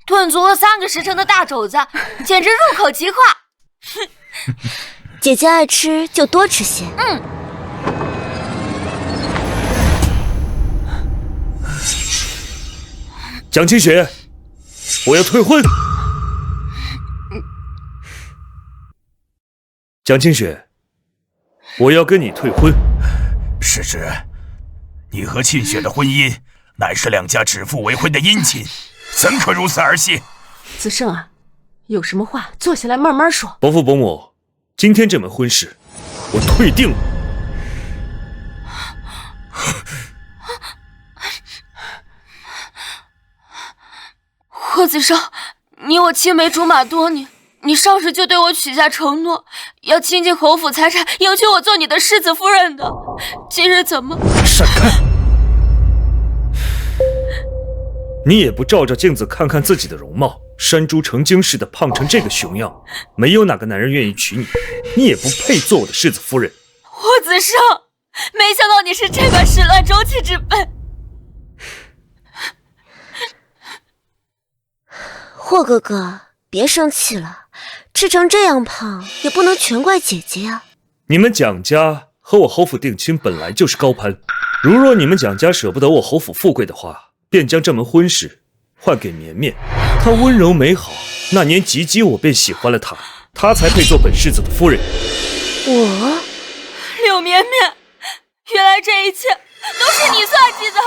炖足了3个时辰的大肘子，简直入口即化。姐姐爱吃就多吃些。蒋清雪，我要退婚。蒋清雪，我要跟你退婚。世侄，你和沁雪的婚姻乃是两家指腹为婚的姻亲，怎可如此儿戏？子胜啊，有什么话坐下来慢慢说。伯父伯母，今天这门婚事，我退定了。霍子胜，你我青梅竹马多年，你少时就对我许下承诺，要倾尽侯府财产迎娶我做你的世子夫人的，今日怎么……闪开！你也不照照镜子看看自己的容貌，山猪成精似的胖成这个熊样，没有哪个男人愿意娶你，你也不配做我的世子夫人。霍子胜，没想到你是这般始乱终弃之辈。霍哥哥，别生气了，吃成这样胖也不能全怪姐姐呀。你们蒋家和我侯府定亲本来就是高攀，如若你们蒋家舍不得我侯府富贵的话，便将这门婚事换给绵绵。她温柔美好，那年及笄我便喜欢了她，她才配做本世子的夫人。我柳绵绵，原来这一切都是你算计的。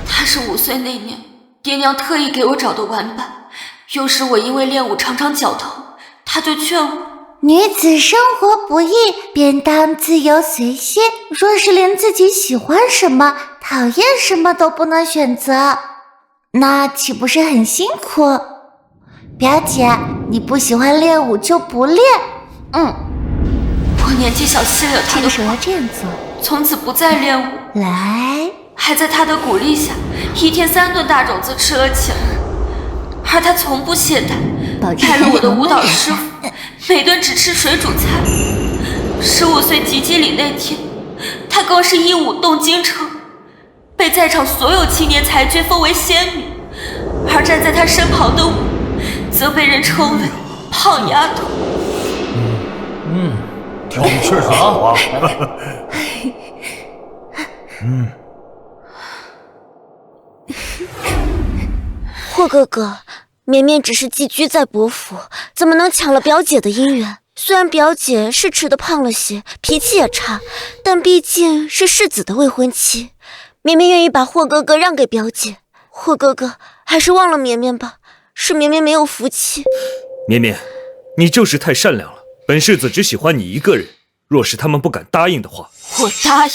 他是5岁那年爹娘特意给我找的玩伴，有时我因为练武常常脚疼，他就劝我，女子生活不易，便当自由随心。若是连自己喜欢什么、讨厌什么都不能选择，那岂不是很辛苦？表姐，你不喜欢练武就不练。我年纪小信了他的话，要这样做，从此不再练武，来，还在他的鼓励下，一天3顿大肘子吃了起来。而他从不懈怠，派了我的舞蹈师傅，每顿只吃水煮菜。15岁及笄礼那天，他更是一舞动京城，被在场所有青年才俊封为仙女，而站在他身旁的我，则被人称为胖丫头。跳舞确实好啊。霍哥哥，绵绵只是寄居在伯府，怎么能抢了表姐的姻缘？虽然表姐是吃得胖了些，脾气也差，但毕竟是世子的未婚妻，绵绵愿意把霍哥哥让给表姐。霍哥哥还是忘了绵绵吧，是绵绵没有福气。绵绵，你就是太善良了，本世子只喜欢你一个人，若是他们不敢答应的话，我答应。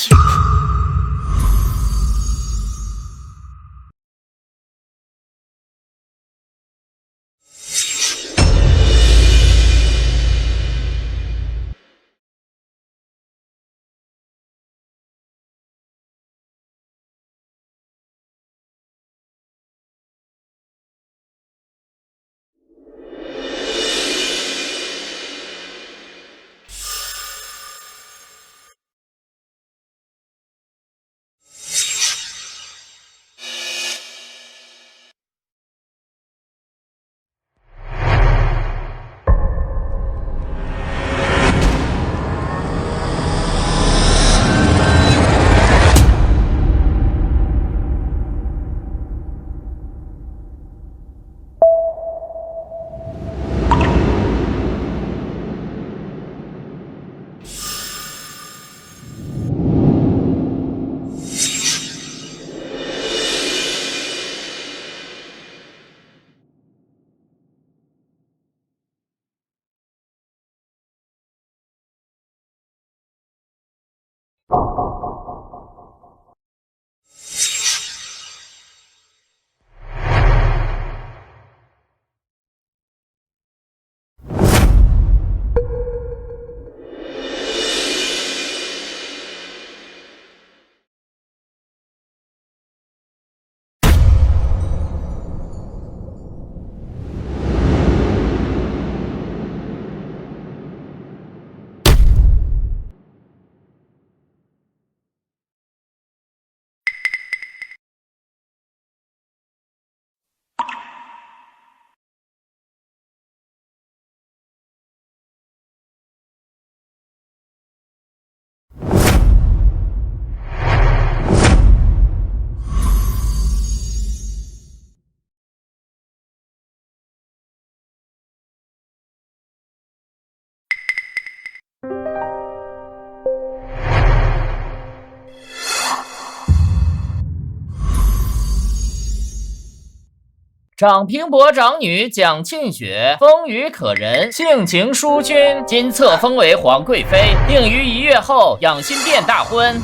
长平伯长女蒋庆雪，风雨可人，性情淑君，今册封为皇贵妃，定于1月后养心殿大婚。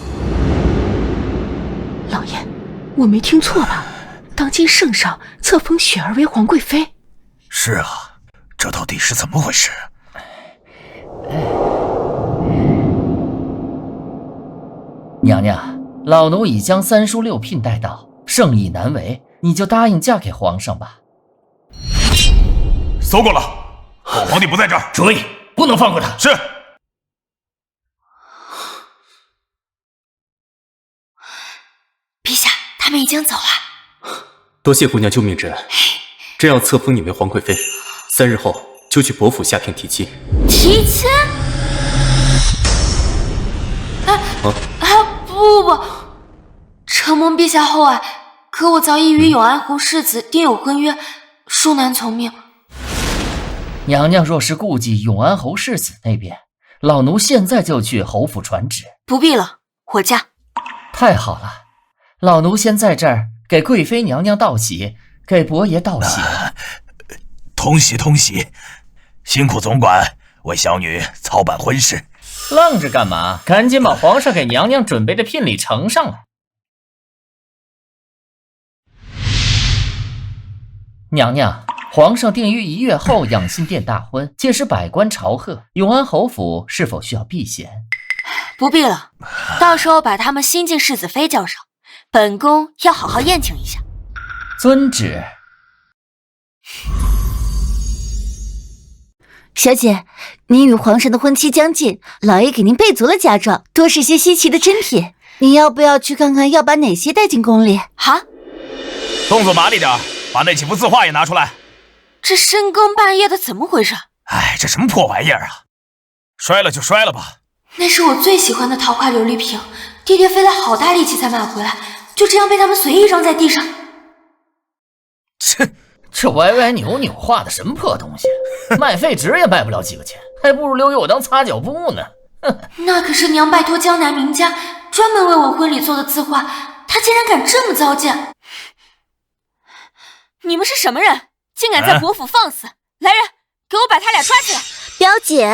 老爷，我没听错吧？当今圣上册封雪儿为皇贵妃？是啊，这到底是怎么回事？娘娘，老奴已将3书6聘带到，圣意难违，你就答应嫁给皇上吧。搜过了，狗皇帝不在这儿，注意，不能放过他。是。陛下，他们已经走了。多谢姑娘救命之恩，朕要册封你为皇贵妃，3日后就去伯府下聘提亲。提亲？不，承蒙陛下厚爱，可我早已与永安侯世子订有婚约，恕难从命。娘娘若是顾忌永安侯世子那边，老奴现在就去侯府传旨。不必了，我嫁。太好了，老奴先在这儿给贵妃娘娘道喜，给伯爷道喜。同喜同喜，辛苦总管为小女操办婚事。愣着干嘛？赶紧把皇上给娘娘准备的聘礼呈上来。娘娘，皇上定于1月后养心殿大婚，届时百官朝贺，永安侯府是否需要避嫌？不必了，到时候把他们新晋世子妃叫上，本宫要好好宴请一下。遵旨。小姐，您与皇上的婚期将近，老爷给您备足了嫁妆，多是些稀奇的珍品。您要不要去看看要把哪些带进宫里？哈，动作麻利点，把那几幅字画也拿出来。这深更半夜的怎么回事？哎，这什么破玩意儿啊！摔了就摔了吧。那是我最喜欢的桃花琉璃瓶，爹爹费了好大力气才买回来，就这样被他们随意扔在地上。切！这歪歪扭扭画的什么破东西，卖废纸也卖不了几个钱，还不如留给我当擦脚布呢。那可是娘拜托江南名家专门为我婚礼做的字画，他竟然敢这么糟践！你们是什么人，竟敢在伯府放肆？来人，给我把他俩抓起来！表姐，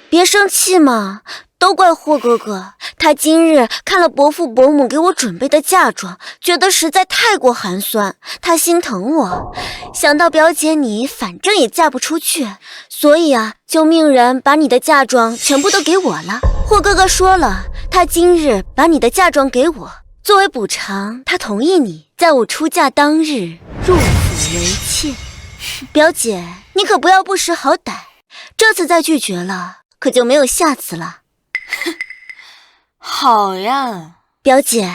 别生气嘛，都怪霍哥哥，他今日看了伯父伯母给我准备的嫁妆，觉得实在太过寒酸，他心疼我，想到表姐你反正也嫁不出去，所以啊，就命人把你的嫁妆全部都给我了。霍哥哥说了，他今日把你的嫁妆给我，作为补偿，他同意你在我出嫁当日入府为妾。表姐，你可不要不识好歹，这次再拒绝了，可就没有下次了。好呀，表姐，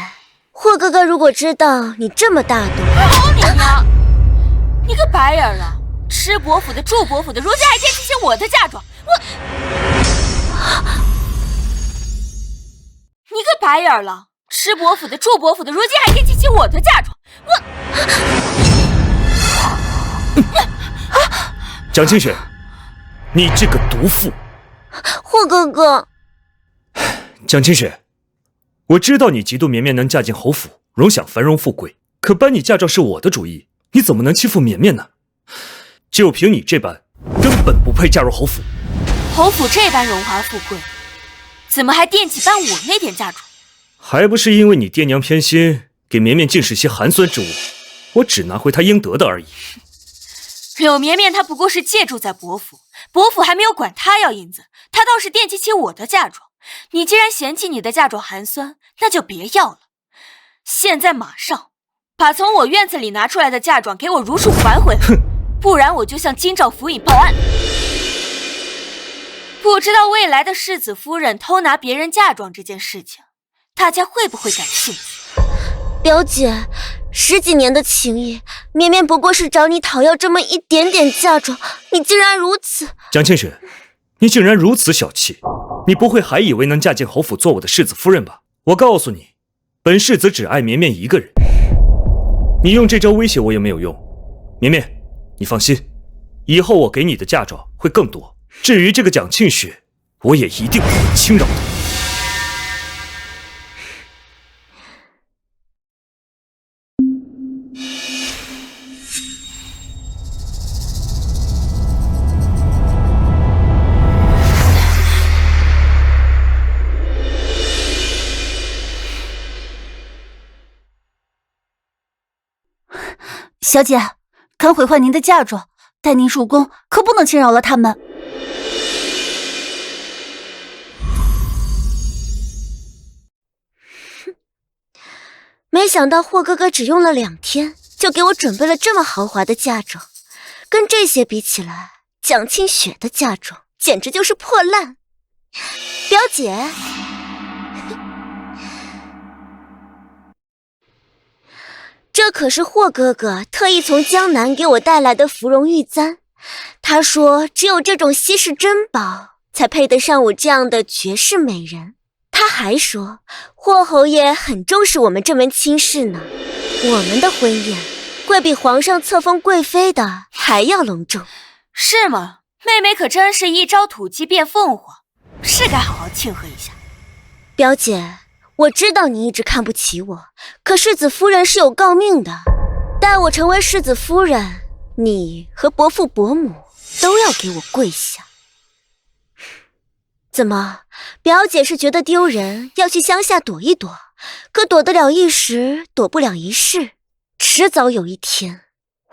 霍哥哥如果知道你这么大度，好你娘！你个白眼了，吃伯府的住伯府的，如今还惦记起我的嫁妆，你个白眼了，吃伯府的住伯府的，如今还惦记起我的嫁妆，蒋清雪，你这个毒妇！霍哥哥，蒋清雪，我知道你嫉妒绵绵能嫁进侯府，荣享繁荣富贵，可颁你嫁妆是我的主意，你怎么能欺负绵绵呢？就凭你这般，根本不配嫁入侯府。侯府这般荣华富贵，怎么还惦记颁我那点嫁妆？还不是因为你爹娘偏心，给绵绵尽是些寒酸之物，我只拿回她应得的而已。柳绵绵她不过是借住在伯府，伯府还没有管她要银子，她倒是惦记起我的嫁妆。你既然嫌弃你的嫁妆寒酸，那就别要了。现在马上把从我院子里拿出来的嫁妆给我如数还回来，不然我就向京兆府尹报案。不知道未来的世子夫人偷拿别人嫁妆这件事情，大家会不会感兴趣？表姐，10几年的情谊，绵绵不过是找你讨要这么一点点嫁妆，你竟然如此……蒋清雪，你竟然如此小气，你不会还以为能嫁进侯府做我的世子夫人吧？我告诉你，本世子只爱绵绵一个人，你用这招威胁我也没有用。绵绵，你放心，以后我给你的嫁妆会更多。至于这个蒋庆雪，我也一定不会轻饶她。小姐，堪毁坏您的嫁妆，待您入宫，可不能侵扰了他们。没想到霍哥哥只用了2天，就给我准备了这么豪华的嫁妆。跟这些比起来，蒋庆雪的嫁妆简直就是破烂。表姐，这可是霍哥哥特意从江南给我带来的芙蓉玉簪。他说只有这种稀世珍宝才配得上我这样的绝世美人。他还说霍侯爷很重视我们这门亲事呢，我们的婚宴会比皇上册封贵妃的还要隆重。是吗？妹妹可真是一朝土鸡变凤凰，是该好好庆贺一下。表姐，我知道你一直看不起我，可世子夫人是有诰命的，待我成为世子夫人，你和伯父伯母都要给我跪下。怎么，表姐是觉得丢人，要去乡下躲一躲，可躲得了一时，躲不了一世，迟早有一天，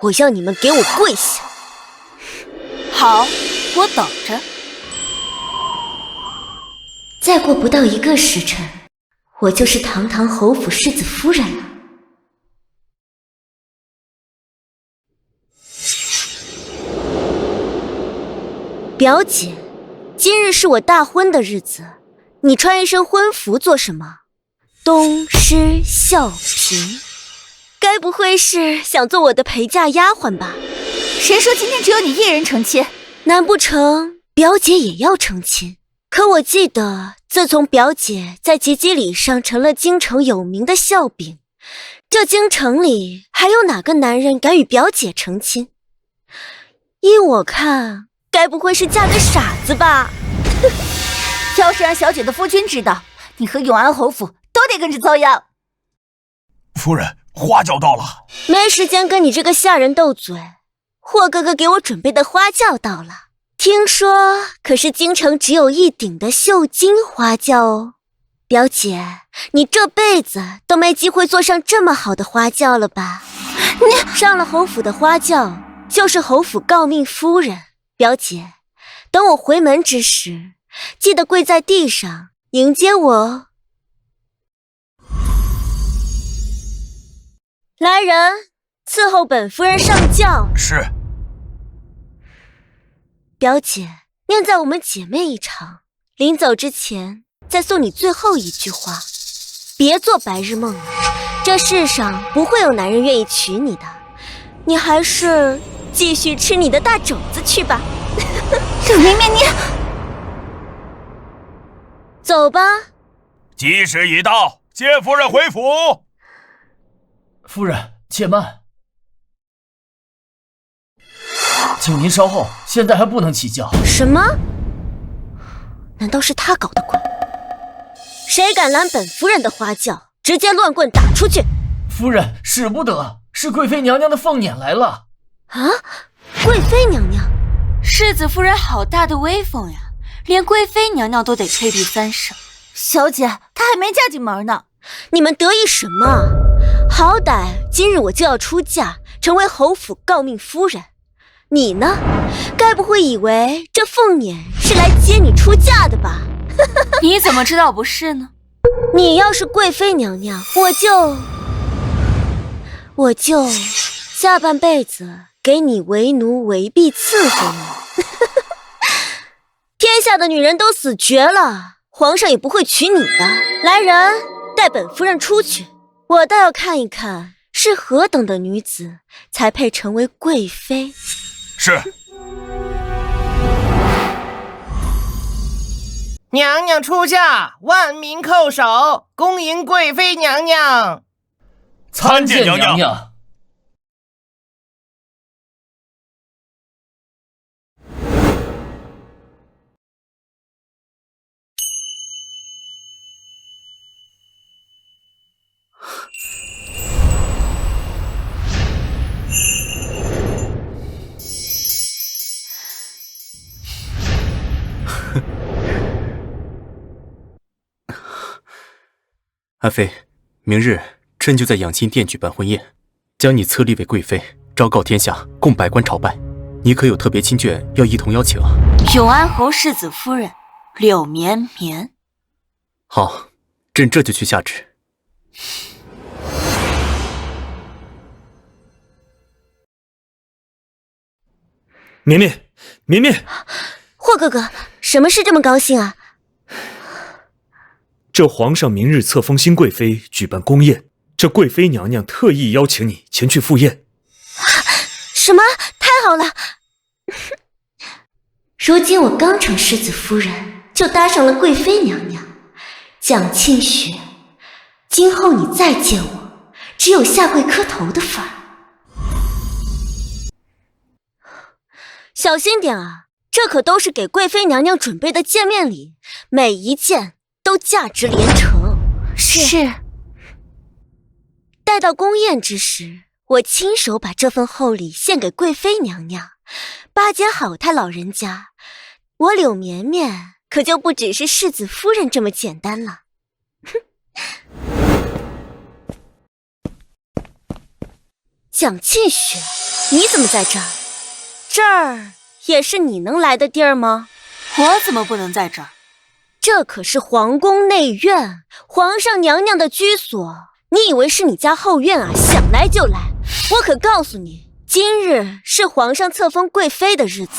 我要你们给我跪下。好，我等着。再过不到1个时辰，我就是堂堂侯府世子夫人了。表姐，今日是我大婚的日子，你穿一身婚服做什么？东施效颦，该不会是想做我的陪嫁丫鬟吧？谁说今天只有你一人成亲？难不成表姐也要成亲？可我记得，自从表姐在吉吉礼上成了京城有名的笑柄，这京城里还有哪个男人敢与表姐成亲？依我看，该不会是嫁给傻子吧？要是让小姐的夫君知道，你和永安侯府都得跟着遭殃。夫人，花轿到了。没时间跟你这个下人斗嘴，霍哥哥给我准备的花轿到了。听说可是京城只有一顶的绣金花轿哦。表姐，你这辈子都没机会坐上这么好的花轿了吧？你上了侯府的花轿，就是侯府诰命夫人。表姐，等我回门之时，记得跪在地上迎接我哦。来人，伺候本夫人上轿。是。表姐，念在我们姐妹一场，临走之前再送你最后一句话，别做白日梦了，这世上不会有男人愿意娶你的，你还是继续吃你的大肘子去吧。冷明明，你走吧。吉时已到，接夫人回府。夫人，且慢，请您稍后，现在还不能起轿。什么？难道是他搞的鬼？谁敢拦本夫人的花轿，直接乱棍打出去！夫人，使不得，是贵妃娘娘的凤辇来了。啊，贵妃娘娘？世子夫人好大的威风呀，连贵妃娘娘都得退避3舍。小姐，她还没嫁进门呢。你们得意什么？好歹今日我就要出嫁，成为侯府诰命夫人。你呢？该不会以为这凤辇是来接你出嫁的吧？你怎么知道不是呢？你要是贵妃娘娘，我就下半辈子给你为奴为婢伺候你。天下的女人都死绝了，皇上也不会娶你的。来人，带本夫人出去，我倒要看一看是何等的女子才配成为贵妃。是。娘娘出嫁，万民叩首，恭迎贵妃娘娘。参见娘娘。阿妃，明日朕就在养心殿举办婚宴，将你册立为贵妃，昭告天下，供百官朝拜，你可有特别亲眷要一同邀请啊？永安侯世子夫人柳绵绵。好，朕这就去下旨。绵绵，绵绵，霍哥哥，什么事这么高兴啊？这皇上明日册封新贵妃，举办宫宴，这贵妃娘娘特意邀请你前去赴宴。什么？太好了！如今我刚成世子夫人，就搭上了贵妃娘娘蒋庆雪。今后你再见我，只有下跪磕头的份儿。小心点啊，这可都是给贵妃娘娘准备的见面礼，每一件都价值连城。是。待到宫宴之时，我亲手把这份厚礼献给贵妃娘娘，巴结好她老人家，我柳绵绵可就不只是世子夫人这么简单了。蒋庆雪，你怎么在这儿？这儿也是你能来的地儿吗？我怎么不能在这儿？这可是皇宫内院，皇上娘娘的居所，你以为是你家后院啊？想来就来。我可告诉你，今日是皇上册封贵妃的日子，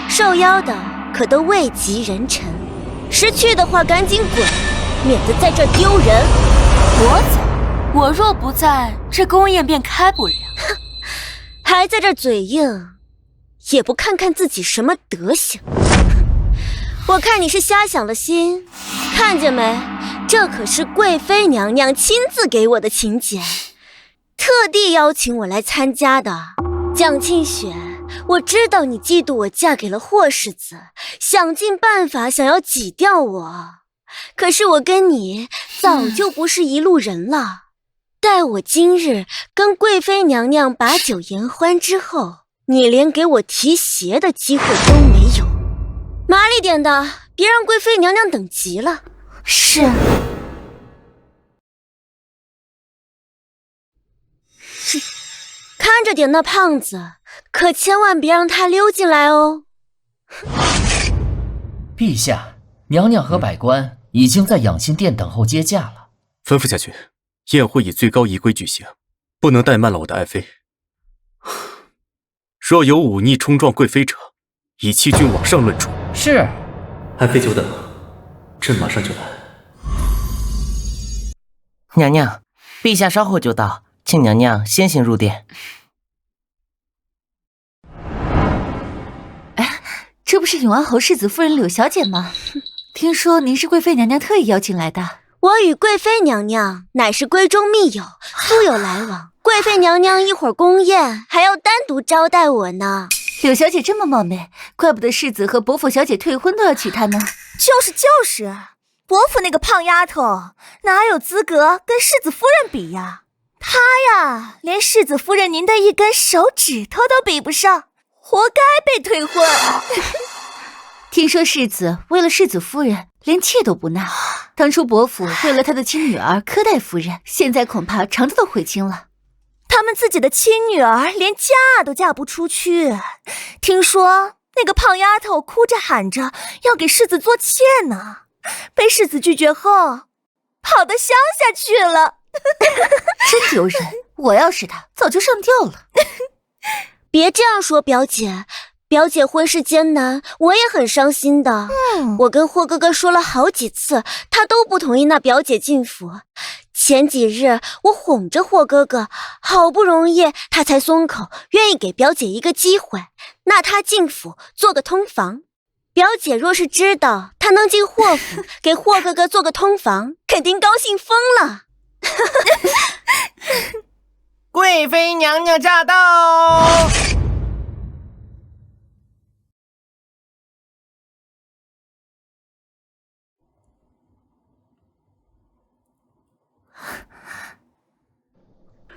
受邀的可都位极人臣，识趣的话赶紧滚，免得在这丢人。我走，我若不在，这宫宴便开不了。还在这嘴硬，也不看看自己什么德行。我看你是瞎想了心，看见没？这可是贵妃娘娘亲自给我的请柬，特地邀请我来参加的。蒋庆雪，我知道你嫉妒我嫁给了霍世子，想尽办法想要挤掉我，可是我跟你早就不是一路人了。待我今日跟贵妃娘娘把酒言欢之后，你连给我提鞋的机会都没有。麻利点的，别让贵妃娘娘等急了。是。看着点那胖子，可千万别让他溜进来哦。陛下，娘娘和百官已经在养心殿等候接驾了。吩咐下去，宴会以最高仪规举行，不能怠慢了我的爱妃。若有忤逆冲撞贵妃者，以欺君往上论处。是。爱妃久等，朕马上就来。娘娘，陛下稍后就到，请娘娘先行入殿。哎，这不是永安侯世子夫人柳小姐吗？听说您是贵妃娘娘特意邀请来的。我与贵妃娘娘乃是闺中密友，素有来往。贵妃娘娘一会儿宫宴还要单独招待我呢。柳小姐这么冒昧，怪不得世子和伯府小姐退婚都要娶她呢。就是，伯府那个胖丫头哪有资格跟世子夫人比呀？她呀，连世子夫人您的一根手指头都比不上，活该被退婚。听说世子为了世子夫人连妾都不纳，当初伯府为了他的亲女儿柯代夫人，现在恐怕肠子都悔青了。他们自己的亲女儿连嫁都嫁不出去，听说那个胖丫头哭着喊着要给世子做妾呢，被世子拒绝后跑到乡下去了。真丢人，我要是她早就上吊了。别这样说，表姐，表姐婚事艰难，我也很伤心的。我跟霍哥哥说了好几次，他都不同意那表姐进府。前几日我哄着霍哥哥，好不容易他才松口，愿意给表姐一个机会，那他进府做个通房。表姐若是知道他能进霍府，给霍哥哥做个通房，肯定高兴疯了。贵妃娘娘驾到！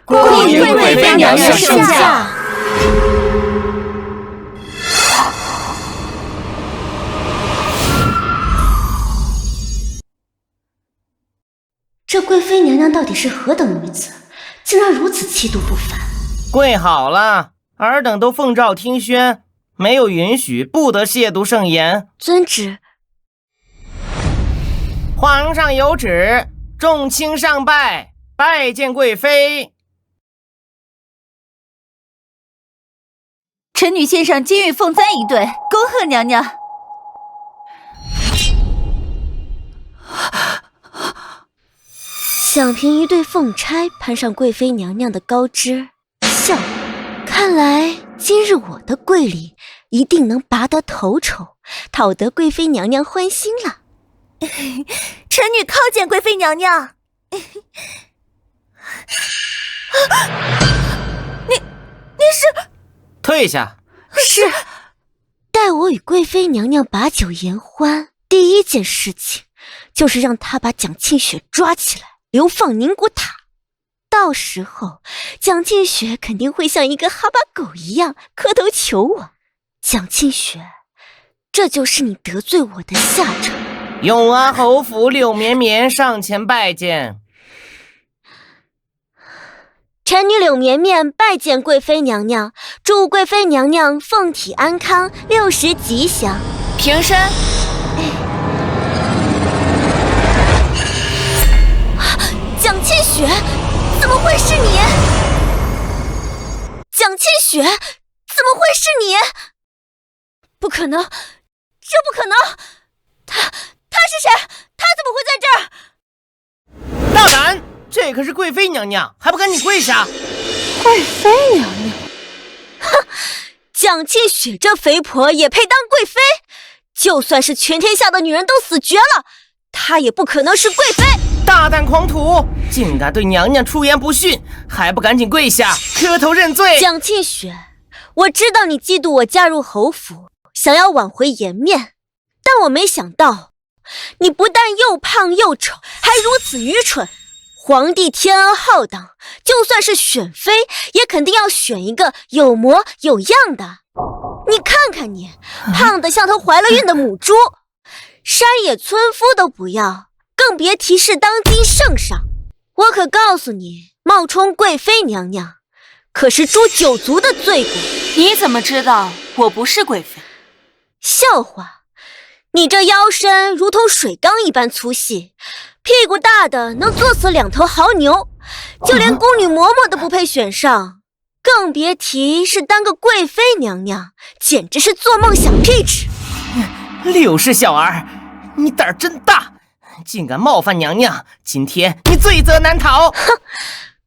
恭迎贵妃娘娘圣驾。这贵妃娘娘到底是何等女子，竟然如此气度不凡？跪好了，尔等都奉诏听宣，没有允许，不得亵渎圣言。遵旨。皇上有旨，众卿上拜，拜见贵妃。臣女献上金玉凤簪一对，恭贺娘娘。想凭一对凤钗攀上贵妃娘娘的高枝，笑。看来今日我的贵礼一定能拔得头筹，讨得贵妃娘娘欢心了。臣女叩见贵妃娘娘。你是？退下。是。待我与贵妃娘娘把酒言欢，第一件事情就是让她把蒋庆雪抓起来，流放宁国塔。到时候，蒋庆雪肯定会像一个哈巴狗一样磕头求我。蒋庆雪，这就是你得罪我的下场。永安侯府柳绵绵上前拜见。臣女柳绵绵拜见贵妃娘娘，祝贵妃娘娘凤体安康，60吉祥。平身。蒋庆雪，怎么会是你？蒋庆雪，怎么会是你？不可能，这不可能！他是谁？他怎么会在这儿？大胆！这可是贵妃娘娘，还不赶紧跪下！贵妃娘娘，哼！蒋庆雪这肥婆也配当贵妃？就算是全天下的女人都死绝了，她也不可能是贵妃！大胆狂徒，竟敢对娘娘出言不逊，还不赶紧跪下磕头认罪！蒋庆雪，我知道你嫉妒我嫁入侯府，想要挽回颜面，但我没想到你不但又胖又丑，还如此愚蠢。皇帝天恩浩荡，就算是选妃，也肯定要选一个有模有样的。你看看你，胖得像头怀了孕的母猪，山野村夫都不要，更别提是当今圣上。我可告诉你，冒充贵妃娘娘，可是诛九族的罪过。你怎么知道我不是贵妃？笑话，你这腰身如同水缸一般粗细，屁股大的能坐死2头牦牛，就连宫女嬷嬷都不配选上，更别提是当个贵妃娘娘，简直是做梦想屁纸。柳氏小儿，你胆儿真大，竟敢冒犯娘娘，今天你罪责难逃！哼，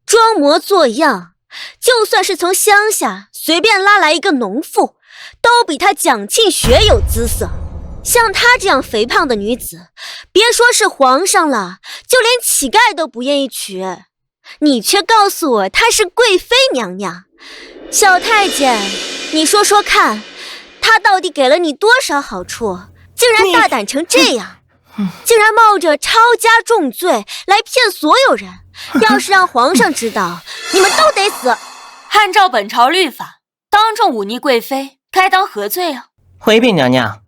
装模作样，就算是从乡下随便拉来一个农妇，都比她蒋庆雪有姿色。像她这样肥胖的女子，别说是皇上了，就连乞丐都不愿意娶。你却告诉我她是贵妃娘娘。小太监，你说说看，她到底给了你多少好处，竟然大胆成这样，竟然冒着抄家重罪来骗所有人。要是让皇上知道，你们都得死。按照本朝律法，当众忤逆贵妃，该当何罪啊？回禀娘娘，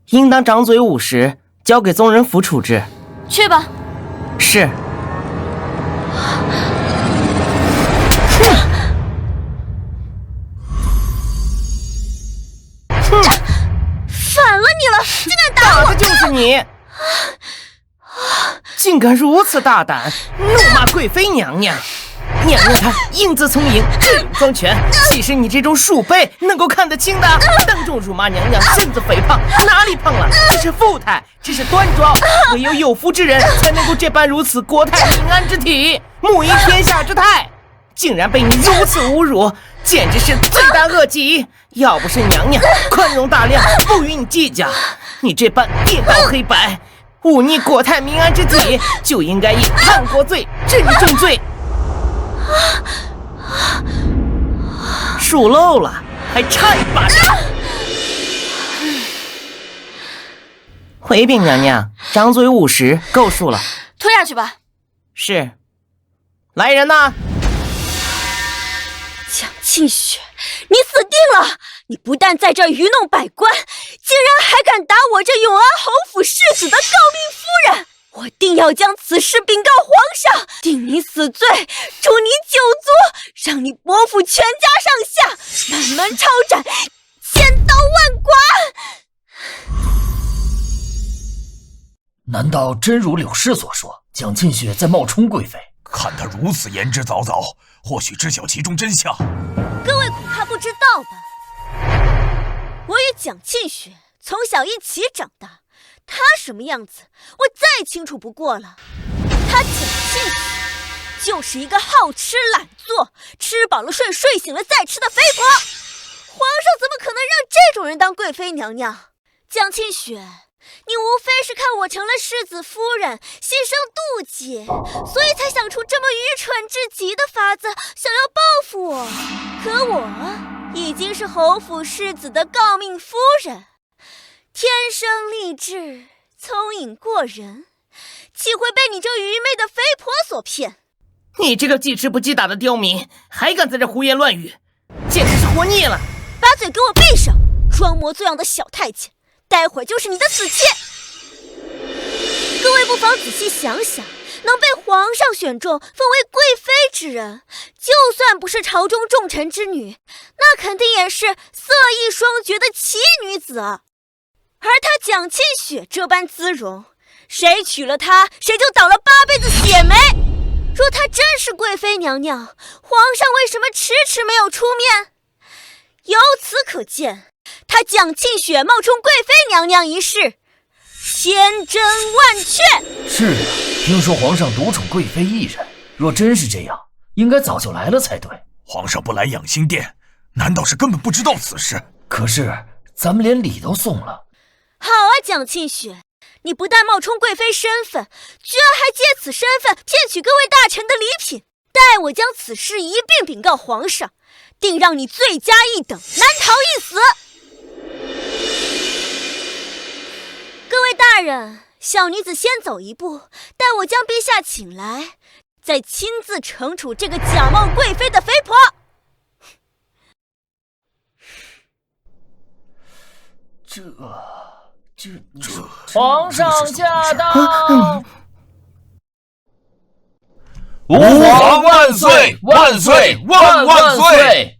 应当掌嘴50，交给宗人府处置。去吧。是。反了你了，竟敢打我！打的就是你！竟敢如此大胆，怒骂贵妃娘娘！娘娘她英姿聪颖，智勇双全，岂是你这种鼠辈能够看得清的？当众辱骂娘娘身子肥胖，哪里胖了？这是富态，这是端庄，唯有有福之人才能够这般如此国泰民安之体，母仪天下之态。竟然被你如此侮辱，简直是罪大恶极！要不是娘娘宽容大量，不与你计较，你这般颠倒黑白，忤逆国泰民安之体，就应该以叛国罪治你重罪。数漏了，还差一巴掌。回禀娘娘，掌嘴50，够数了。推下去吧。是。来人呐！蒋庆雪，你死定了！你不但在这儿愚弄百官，竟然还敢打我这永安侯府世子的诰命夫人！我定要将此事禀告皇上，定你死罪，诛你九族，让你伯父全家上下慢慢抄斩，千刀万剐。难道真如柳氏所说，蒋庆雪在冒充贵妃？看他如此言之凿凿，或许知晓其中真相。各位恐怕不知道吧，我与蒋庆雪从小一起长大，她什么样子我再清楚不过了。她蒋庆雪就是一个好吃懒做，吃饱了睡，睡醒了再吃的肥婆。皇上怎么可能让这种人当贵妃娘娘？蒋庆雪，你无非是看我成了世子夫人，心生妒忌，所以才想出这么愚蠢至极的法子，想要报复我。可我已经是侯府世子的诰命夫人，天生丽质，聪颖过人，岂会被你这愚昧的肥婆所骗？你这个记吃不记打的刁民，还敢在这胡言乱语，简直是活腻了！把嘴给我闭上，装模作样的小太监，待会儿就是你的死期。各位不妨仔细想想，能被皇上选中封为贵妃之人，就算不是朝中重臣之女，那肯定也是色艺双绝的奇女子。而她蒋庆雪这般姿容，谁娶了她，谁就倒了8辈子血霉。若她真是贵妃娘娘，皇上为什么迟迟没有出面？由此可见，她蒋庆雪冒充贵妃娘娘一事，千真万确。是啊，听说皇上独宠贵妃一人，若真是这样，应该早就来了才对。皇上不来养心殿，难道是根本不知道此事？可是咱们连礼都送了。好啊，蒋庆雪，你不但冒充贵妃身份，居然还借此身份骗取各位大臣的礼品。待我将此事一并禀告皇上，定让你罪加一等，难逃一死。各位大人，小女子先走一步，待我将陛下请来，再亲自惩处这个假冒贵妃的肥婆。皇上驾到！吾皇万岁！万岁！万万岁！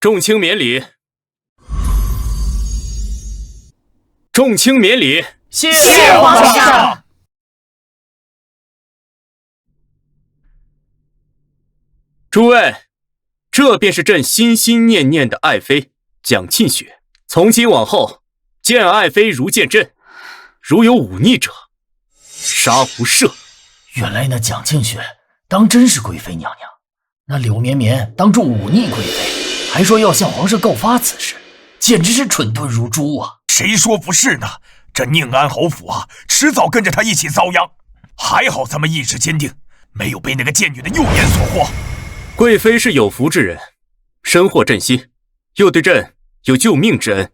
众卿免礼，众卿免礼。谢皇上。诸位，这便是朕心心念念的爱妃蒋庆雪。从今往后，见爱妃如见朕，如有忤逆者，杀无赦。原来那蒋庆雪当真是贵妃娘娘，那柳绵绵当众忤逆贵妃，还说要向皇上告发此事，简直是蠢钝如猪啊！谁说不是呢？这宁安侯府啊，迟早跟着他一起遭殃。还好咱们意志坚定，没有被那个贱女的诱言所惑。贵妃是有福之人，深获朕心，又对朕有救命之恩，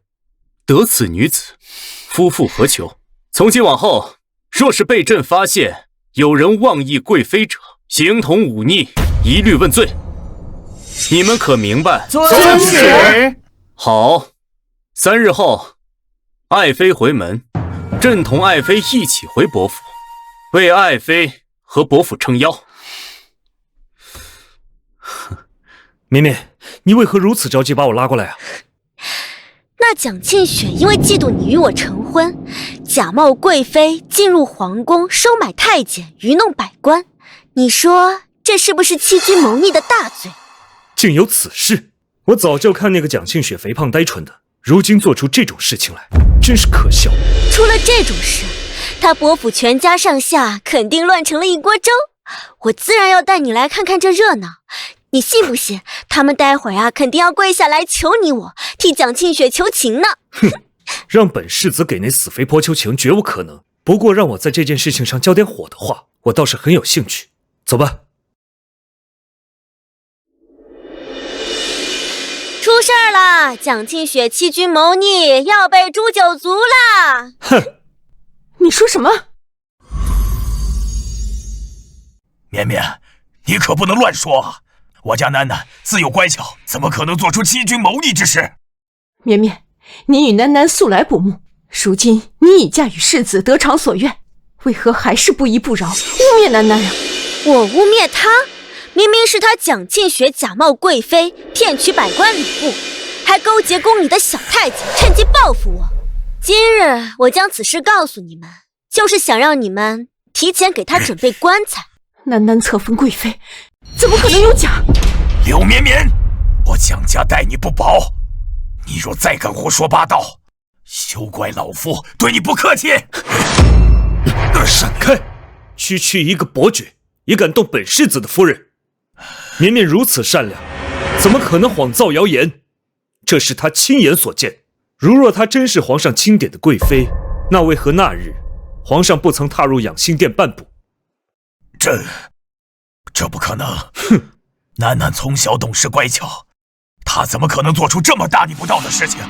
得此女子，夫复何求？从今往后，若是被朕发现有人妄议贵妃者，形同忤逆，一律问罪。你们可明白？遵旨。好，3日后，爱妃回门，朕同爱妃一起回伯府，为爱妃和伯府撑腰。绵绵，你为何如此着急把我拉过来啊？那蒋庆雪因为嫉妒你与我成婚，假冒贵妃进入皇宫收买太监，愚弄百官，你说这是不是欺君谋逆的大罪？竟有此事！我早就看那个蒋庆雪肥胖呆蠢的，如今做出这种事情来，真是可笑。出了这种事，他伯府全家上下肯定乱成了一锅粥。我自然要带你来看看这热闹。你信不信他们待会儿啊，肯定要跪下来求你我，替蒋庆雪求情呢？哼，让本世子给那死肥婆求情绝无可能。不过让我在这件事情上浇点火的话，我倒是很有兴趣。走吧。出事儿了！蒋庆雪欺君谋逆，要被诛9族啦！哼，你说什么？绵绵，你可不能乱说啊！我家楠楠自幼乖巧，怎么可能做出欺君谋逆之事？绵绵，你与楠楠素来不睦，如今你已嫁与世子，得偿所愿，为何还是不依不饶，污蔑楠楠啊？我污蔑他？明明是他蒋庆雪假冒贵妃，骗取百官礼物，还勾结宫里的小太监，趁机报复我。今日我将此事告诉你们，就是想让你们提前给他准备棺材。楠楠册封贵妃，怎么可能有假？柳绵绵，我蒋家待你不薄，你若再敢胡说八道，休怪老夫对你不客气。闪开！区区一个伯爵，也敢动本世子的夫人？绵绵如此善良，怎么可能谎造谣言？这是他亲眼所见。如若她真是皇上钦点的贵妃，那为何那日皇上不曾踏入养心殿半步？这不可能！哼，楠楠从小懂事乖巧，她怎么可能做出这么大逆不道的事情？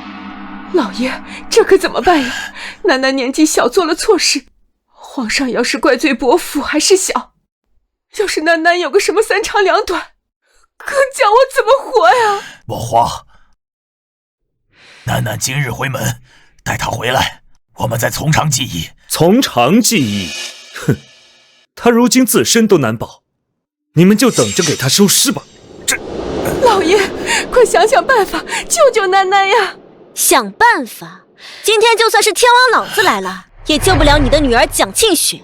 老爷，这可怎么办呀？楠楠年纪小，做了错事，皇上要是怪罪伯父还是小，要是楠楠有个什么三长两短，可叫我怎么活呀？莫慌，楠楠今日回门，待她回来，我们再从长计议。从长计议？哼，她如今自身都难保，你们就等着给她收尸吧。老爷，快想想办法，救救楠楠呀！想办法？今天就算是天王老子来了，也救不了你的女儿蒋庆雪。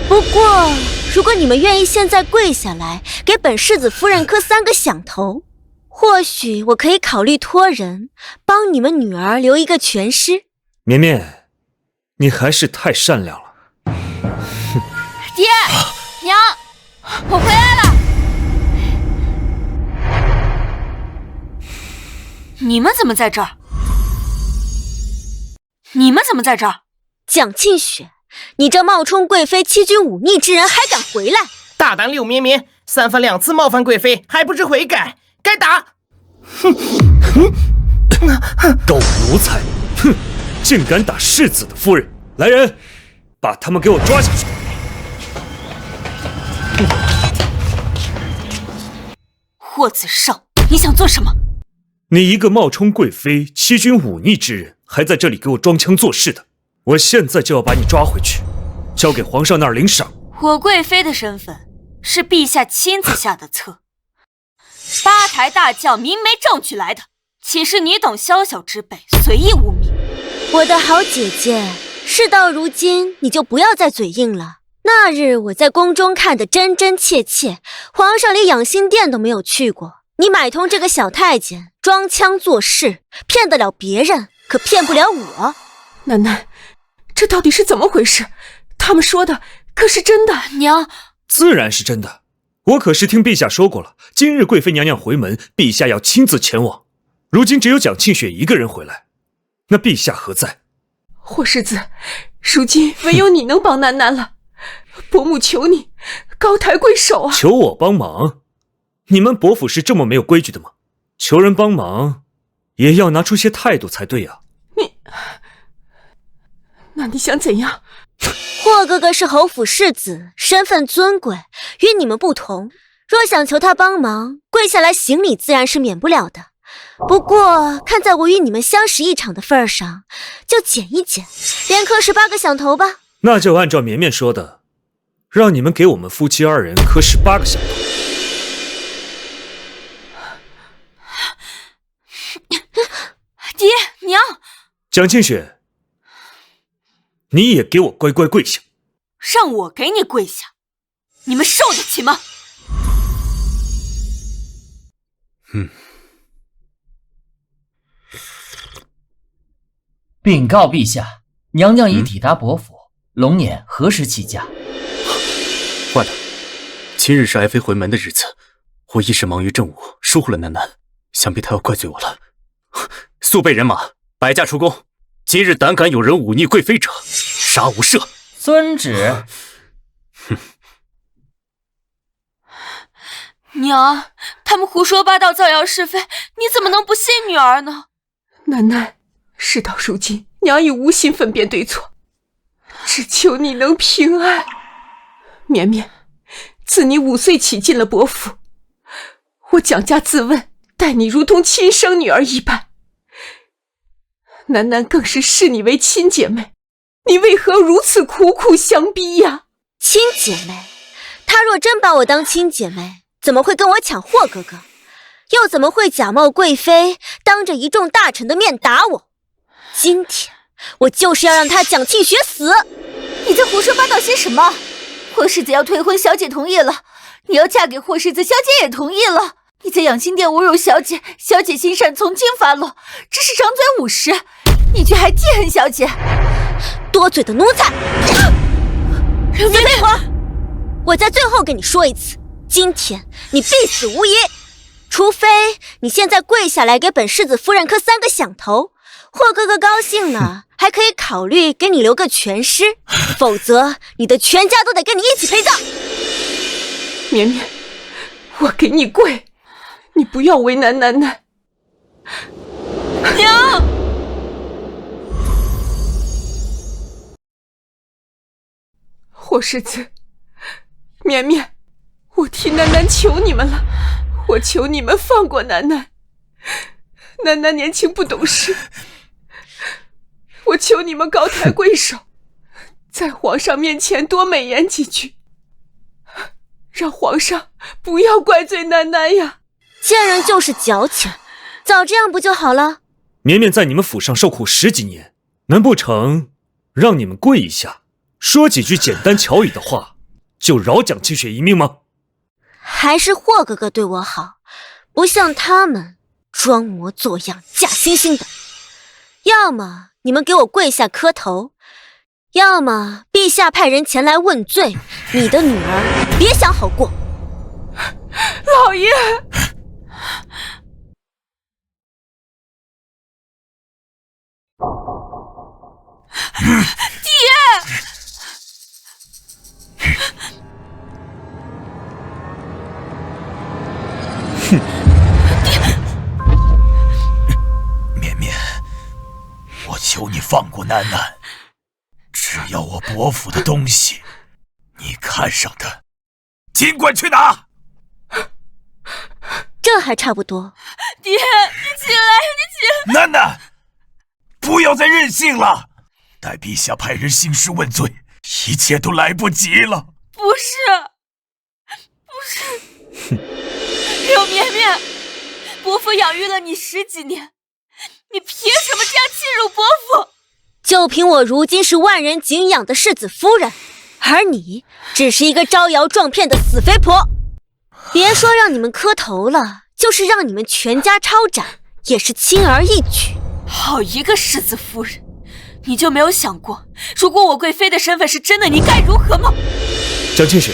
不过，如果你们愿意现在跪下来，给本世子夫人磕3个响头，或许我可以考虑托人帮你们女儿留一个全尸。绵绵，你还是太善良了。爹，娘，我回来了。你们怎么在这儿？蒋庆雪，你这冒充贵妃欺君忤逆之人还敢回来？大胆柳绵绵，3番2次冒犯贵妃，还不知悔改，该打！哼！狗奴才！哼！竟敢打世子的夫人！来人，把他们给我抓下去！霍子胜，你想做什么？你一个冒充贵妃、欺君忤逆之人，还在这里给我装腔作势的！我现在就要把你抓回去，交给皇上那儿领赏。我贵妃的身份是陛下亲自下的策，8抬大轿明媒正娶来的，岂是你等宵小之辈随意污蔑？我的好姐姐，事到如今，你就不要再嘴硬了。那日我在宫中看得真真切切，皇上连养心殿都没有去过。你买通这个小太监，装腔作势，骗得了别人，可骗不了我。楠楠，这到底是怎么回事？他们说的可是真的？娘，自然是真的。我可是听陛下说过了，今日贵妃娘娘回门，陛下要亲自前往。如今只有蒋庆雪一个人回来，那陛下何在？霍世子，如今唯有你能帮楠楠了。伯母求你，高抬贵手啊！求我帮忙？你们伯府是这么没有规矩的吗？求人帮忙，也要拿出些态度才对呀。那你想怎样？霍哥哥是侯府世子，身份尊贵，与你们不同。若想求他帮忙，跪下来行礼自然是免不了的。不过看在我与你们相识一场的份上，就减一减，连磕18个响头吧。那就按照绵绵说的，让你们给我们夫妻2人磕18个响头。爹娘，蒋庆雪，你也给我乖乖跪下。让我给你跪下，你们受得起吗？禀告陛下，娘娘已抵达伯府，龙辇何时起驾？坏了，今日是爱妃回门的日子，我一时忙于政务，疏忽了楠楠，想必她要怪罪我了。速备人马，摆驾出宫。今日胆敢有人忤逆贵妃者，杀无赦。遵旨。娘，他们胡说八道，造谣是非，你怎么能不信女儿呢？楠楠，事到如今，娘已无心分辨对错，只求你能平安。绵绵，自你5岁起进了伯府，我蒋家自问待你如同亲生女儿一般，楠楠更是视你为亲姐妹，你为何如此苦苦相逼呀？亲姐妹？她若真把我当亲姐妹，怎么会跟我抢霍哥哥？又怎么会假冒贵妃，当着一众大臣的面打我？今天我就是要让她蒋庆学死！你在胡说八道些什么？霍世子要退婚，小姐同意了；你要嫁给霍世子，小姐也同意了。你在养心殿侮辱小姐，小姐心善，从轻发落，只是长嘴50时，你却还记恨小姐，多嘴的奴才！死废话！我再最后跟你说一次，今天你必死无疑，除非你现在跪下来给本世子夫人磕3个响头，霍哥哥高兴了，还可以考虑给你留个全尸，否则你的全家都得跟你一起陪葬。绵绵，我给你跪，你不要为难楠楠。娘！霍世子，绵绵，我替楠楠求你们了，我求你们放过楠楠。楠楠年轻不懂事，我求你们高抬贵手，在皇上面前多美言几句，让皇上不要怪罪楠楠呀。贱人就是矫情，早这样不就好了？绵绵在你们府上受苦10几年，难不成让你们跪一下，说几句简单巧语的话，就饶蒋清雪一命吗？还是霍哥哥对我好，不像他们装模作样假惺惺的。要么你们给我跪下磕头，要么陛下派人前来问罪，你的女儿别想好过。老爷，绵绵，我求你放过楠楠，只要我伯府的东西，你看上的尽管去拿。这还差不多。爹，你起来，你起来！楠楠，不要再任性了，待陛下派人兴师问罪，一切都来不及了。不是，柳绵绵，伯父养育了你10几年，你凭什么这样欺辱伯父？就凭我如今是万人敬仰的世子夫人，而你只是一个招摇撞骗的死肥婆。别说让你们磕头了，就是让你们全家抄斩，也是轻而易举。好一个世子夫人，你就没有想过，如果我贵妃的身份是真的，你该如何吗？蒋清雪，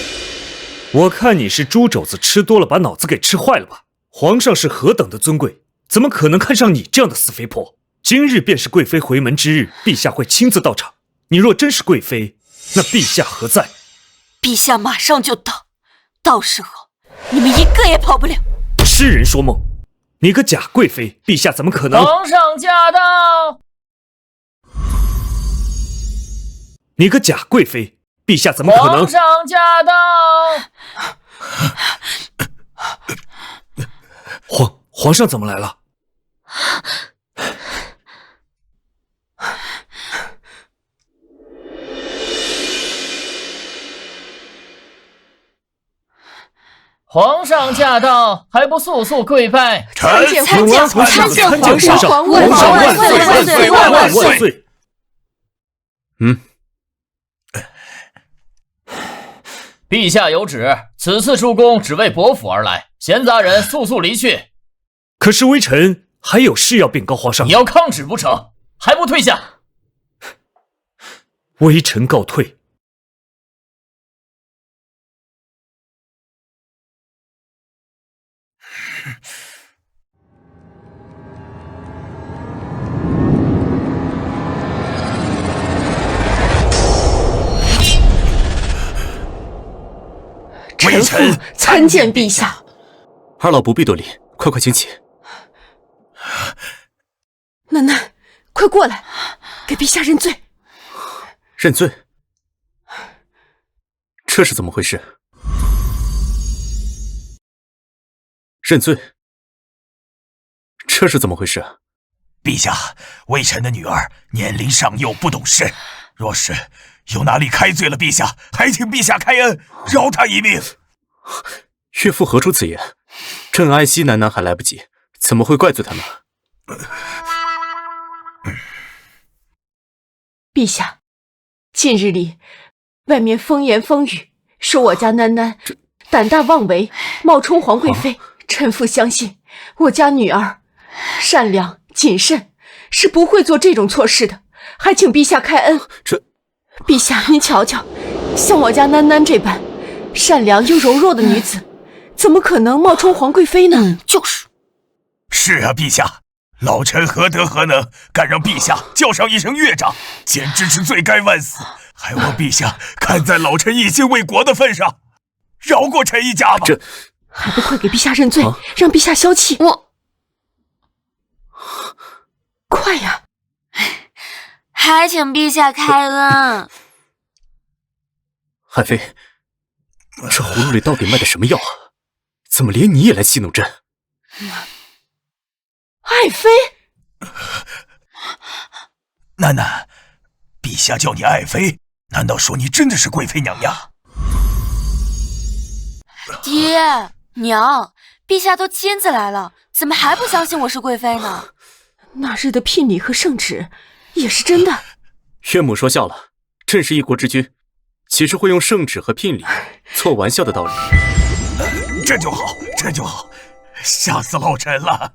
我看你是猪肘子吃多了，把脑子给吃坏了吧？皇上是何等的尊贵，怎么可能看上你这样的死肥婆？今日便是贵妃回门之日，陛下会亲自到场。你若真是贵妃，那陛下何在？陛下马上就到，到时候你们一个也跑不了。痴人说梦！你个假贵妃，陛下怎么可能？皇上驾到！你个假贵妃，陛下怎么可能？皇上驾到！皇上怎么来了？皇上驾到，还不速速跪拜！参见皇上！万岁！万岁！陛下有旨，此次出宫只为伯府而来，闲杂人速速离去。可是微臣还有事要禀告皇上。你要抗旨不成？还不退下？微臣告退。臣妇参见陛下。二老不必多礼，快快请起。楠楠，快过来，给陛下认罪。认罪？这是怎么回事？认罪？这是怎么回事？陛下，微臣的女儿年龄尚幼，不懂事，若是有哪里开罪了陛下，还请陛下开恩，饶她一命。岳父何出此言？朕爱惜楠楠还来不及，怎么会怪罪他呢？陛下，近日里外面风言风语，说我家楠楠胆大妄为，冒充皇贵妃。臣父相信我家女儿善良谨慎，是不会做这种错事的，还请陛下开恩。陛下您瞧瞧，像我家楠楠这般善良又柔弱的女子，怎么可能冒充皇贵妃呢？就是。是啊，陛下，老臣何德何能，敢让陛下叫上一声岳丈，简直是罪该万死。还望陛下看在老臣一心为国的份上，饶过臣一家吧。这还不快给陛下认罪，让陛下消气！快呀！还请陛下开恩。爱妃，这葫芦里到底卖的什么药啊？怎么连你也来戏弄朕？爱妃，楠楠，陛下叫你爱妃，难道说你真的是贵妃娘娘？爹娘，陛下都亲自来了，怎么还不相信我是贵妃呢？那日的聘礼和圣旨也是真的。岳母说笑了，朕是一国之君，岂是会用圣旨和聘礼做玩笑的道理？这就好，这就好，吓死老臣了。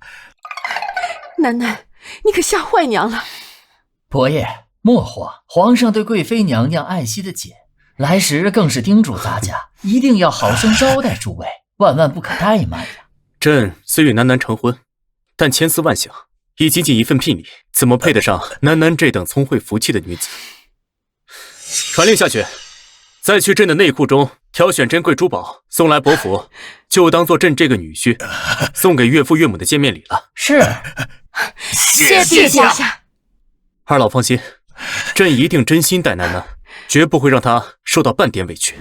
楠楠，你可吓坏娘了。伯爷莫慌，皇上对贵妃娘娘爱惜的紧，来时更是叮嘱咱家一定要好生招待诸位，万万不可怠慢呀。朕虽与楠楠成婚，但千丝万想，以仅仅一份聘礼，怎么配得上楠楠这等聪慧福气的女子？传令下去，再去朕的内库中挑选珍贵珠宝送来伯府，就当做朕这个女婿送给岳父岳母的见面礼了。是，谢陛下。二老放心，朕一定真心待楠楠，绝不会让她受到半点委屈。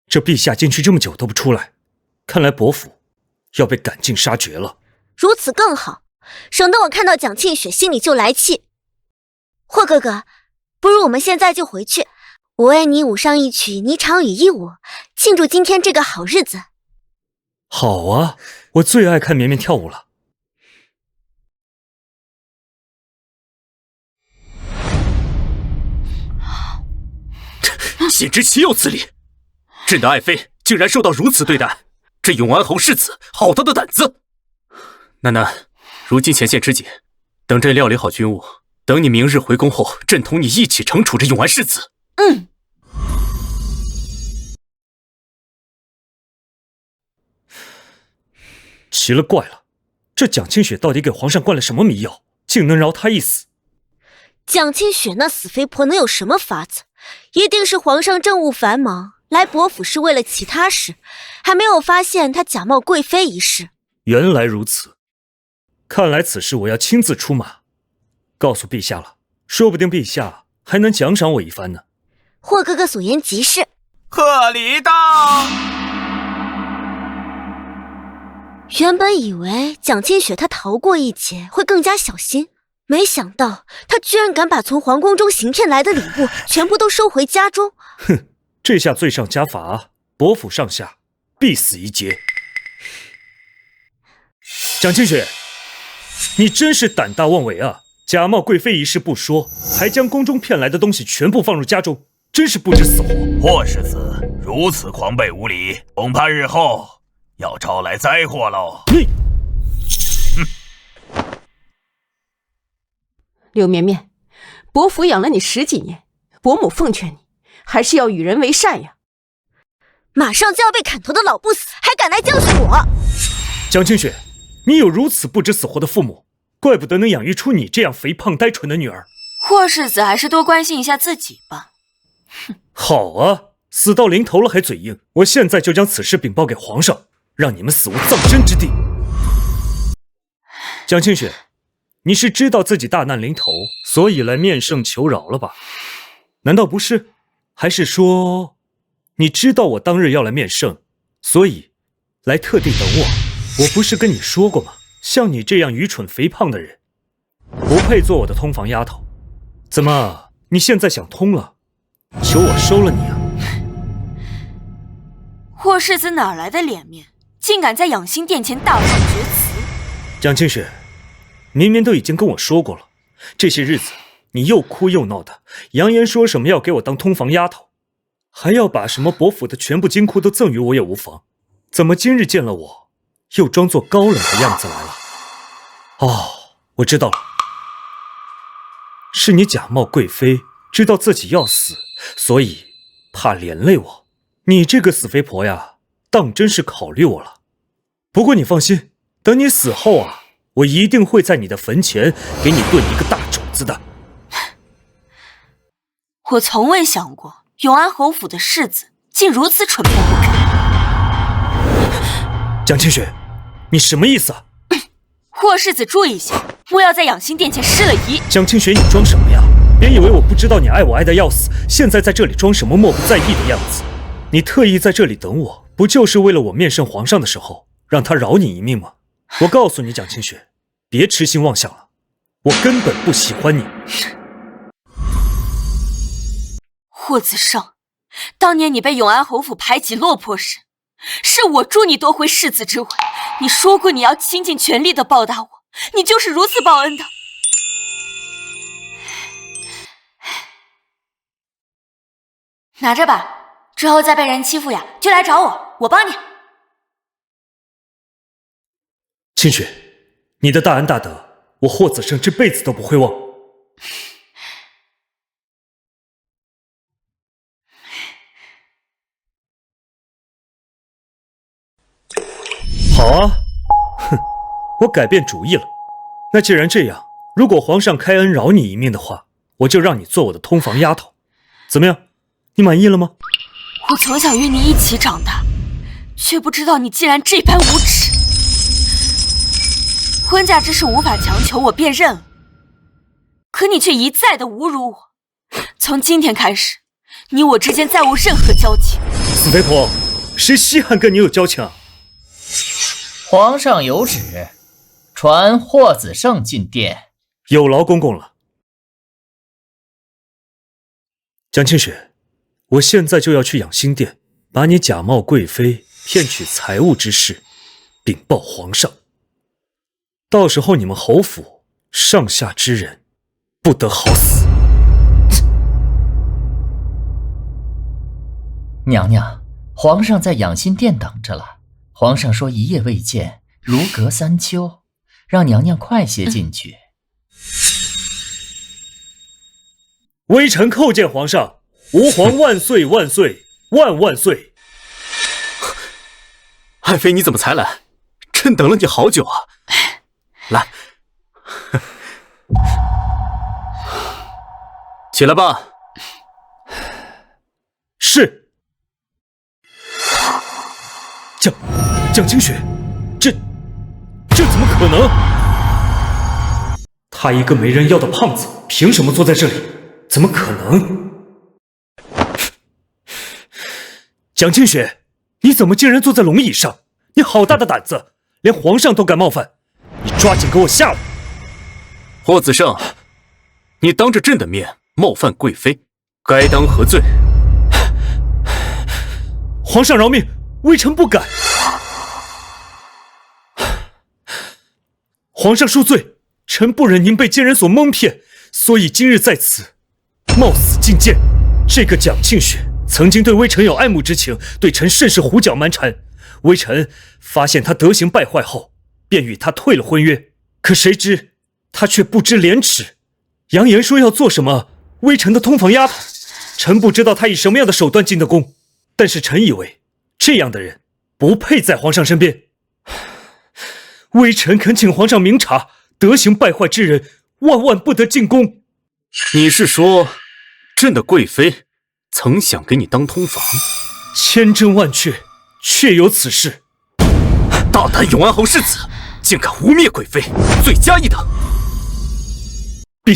这陛下进去这么久都不出来，看来伯府要被赶尽杀绝了。如此更好，省得我看到蒋庆雪心里就来气。霍哥哥，不如我们现在就回去，我为你舞上一曲霓裳羽衣舞，庆祝今天这个好日子。好啊，我最爱看绵绵跳舞了。简直岂有此理！朕的爱妃竟然受到如此对待，这永安侯世子好大的胆子！楠楠，如今前线吃紧，等朕料理好军务，等你明日回宫后，朕同你一起惩处这永安世子。奇了怪了，这蒋庆雪到底给皇上灌了什么迷药，竟能饶她一死？蒋庆雪那死肥婆能有什么法子？一定是皇上政务繁忙，来伯府是为了其他事，还没有发现她假冒贵妃一事。原来如此，看来此事我要亲自出马，告诉陛下了，说不定陛下还能奖赏我一番呢。霍哥哥所言极是。贺礼到。原本以为蒋庆雪她逃过一劫会更加小心，没想到她居然敢把从皇宫中行骗来的礼物全部都收回家中。哼，这下罪上加罚，伯府上下必死一劫。蒋庆雪，你真是胆大妄为啊！假冒贵妃一事不说，还将宫中骗来的东西全部放入家中，真是不知死活。霍世子如此狂悖无礼，恐怕日后要招来灾祸喽。柳绵绵，伯府养了你10几年，伯母奉劝你，还是要与人为善呀。马上就要被砍头的老不死，还敢来教训我！蒋庆雪，你有如此不知死活的父母，怪不得能养育出你这样肥胖呆蠢的女儿。霍世子还是多关心一下自己吧。好啊，死到临头了还嘴硬，我现在就将此事禀报给皇上，让你们死无葬身之地。蒋庆雪，你是知道自己大难临头，所以来面圣求饶了吧？难道不是？还是说，你知道我当日要来面圣，所以来特地等我？我不是跟你说过吗？像你这样愚蠢肥胖的人，不配做我的通房丫头。怎么，你现在想通了，求我收了你啊？霍世子哪来的脸面，竟敢在养心殿前大放厥词？蒋清雪，明明都已经跟我说过了，这些日子你又哭又闹的，扬言说什么要给我当通房丫头，还要把什么伯府的全部金库都赠予我也无妨。怎么今日见了我，又装作高冷的样子来了？哦，我知道了，是你假冒贵妃，知道自己要死，所以怕连累我。你这个死肥婆呀，当真是考虑我了。不过你放心，等你死后啊，我一定会在你的坟前给你炖一个大肘子的。我从未想过永安侯府的世子竟如此蠢笨不堪。蒋清雪，你什么意思啊？霍世子注意一下，莫要在养心殿前失了仪。蒋清雪，你装什么呀？别以为我不知道你爱我爱得要死，现在在这里装什么漠不在意的样子。你特意在这里等我，不就是为了我面圣皇上的时候让他饶你一命吗？我告诉你，蒋清雪，别痴心妄想了，我根本不喜欢你。霍子胜，当年你被永安侯府排挤落魄时，是我助你夺回世子之位，你说过你要倾尽全力的报答我，你就是如此报恩的。拿着吧，之后再被人欺负呀，就来找我，我帮你。清雪，你的大恩大德，我霍子胜这辈子都不会忘。好啊，哼，我改变主意了。那既然这样，如果皇上开恩饶你一命的话，我就让你做我的通房丫头，怎么样？你满意了吗？我从小与你一起长大，却不知道你竟然这般无耻。婚嫁之事无法强求，我便认了。可你却一再的侮辱我。从今天开始，你我之间再无任何交情。死肥婆，谁稀罕跟你有交情啊？皇上有旨，传霍子胜进殿。有劳公公了。蒋清雪，我现在就要去养心殿，把你假冒贵妃骗取财物之事禀报皇上。到时候你们侯府上下之人不得好死。娘娘，皇上在养心殿等着了。皇上说一夜未见，如隔三秋，让娘娘快些进去。微臣叩见皇上，吾皇万岁万岁万万岁！爱妃，你怎么才来？朕等了你好久啊！来，起来吧。是。蒋清雪，这怎么可能？他一个没人要的胖子，凭什么坐在这里？怎么可能？蒋清雪，你怎么竟然坐在龙椅上？你好大的胆子，连皇上都敢冒犯！你抓紧给我下来！霍子胜，你当着朕的面冒犯贵妃，该当何罪？皇上饶命，微臣不敢。皇上恕罪，臣不忍您被奸人所蒙骗，所以今日在此冒死进谏。这个蒋庆雪曾经对微臣有爱慕之情，对臣甚是胡搅蛮缠。微臣发现他德行败坏后，便与他退了婚约。可谁知他却不知廉耻，扬言说要做什么微臣的通房丫头。臣不知道他以什么样的手段进的宫，但是臣以为这样的人不配在皇上身边。微臣恳请皇上明察，德行败坏之人万万不得进宫。你是说，朕的贵妃曾想给你当通房？千真万确，确有此事。大胆永安侯世子，竟敢污蔑贵妃，罪加一等。陛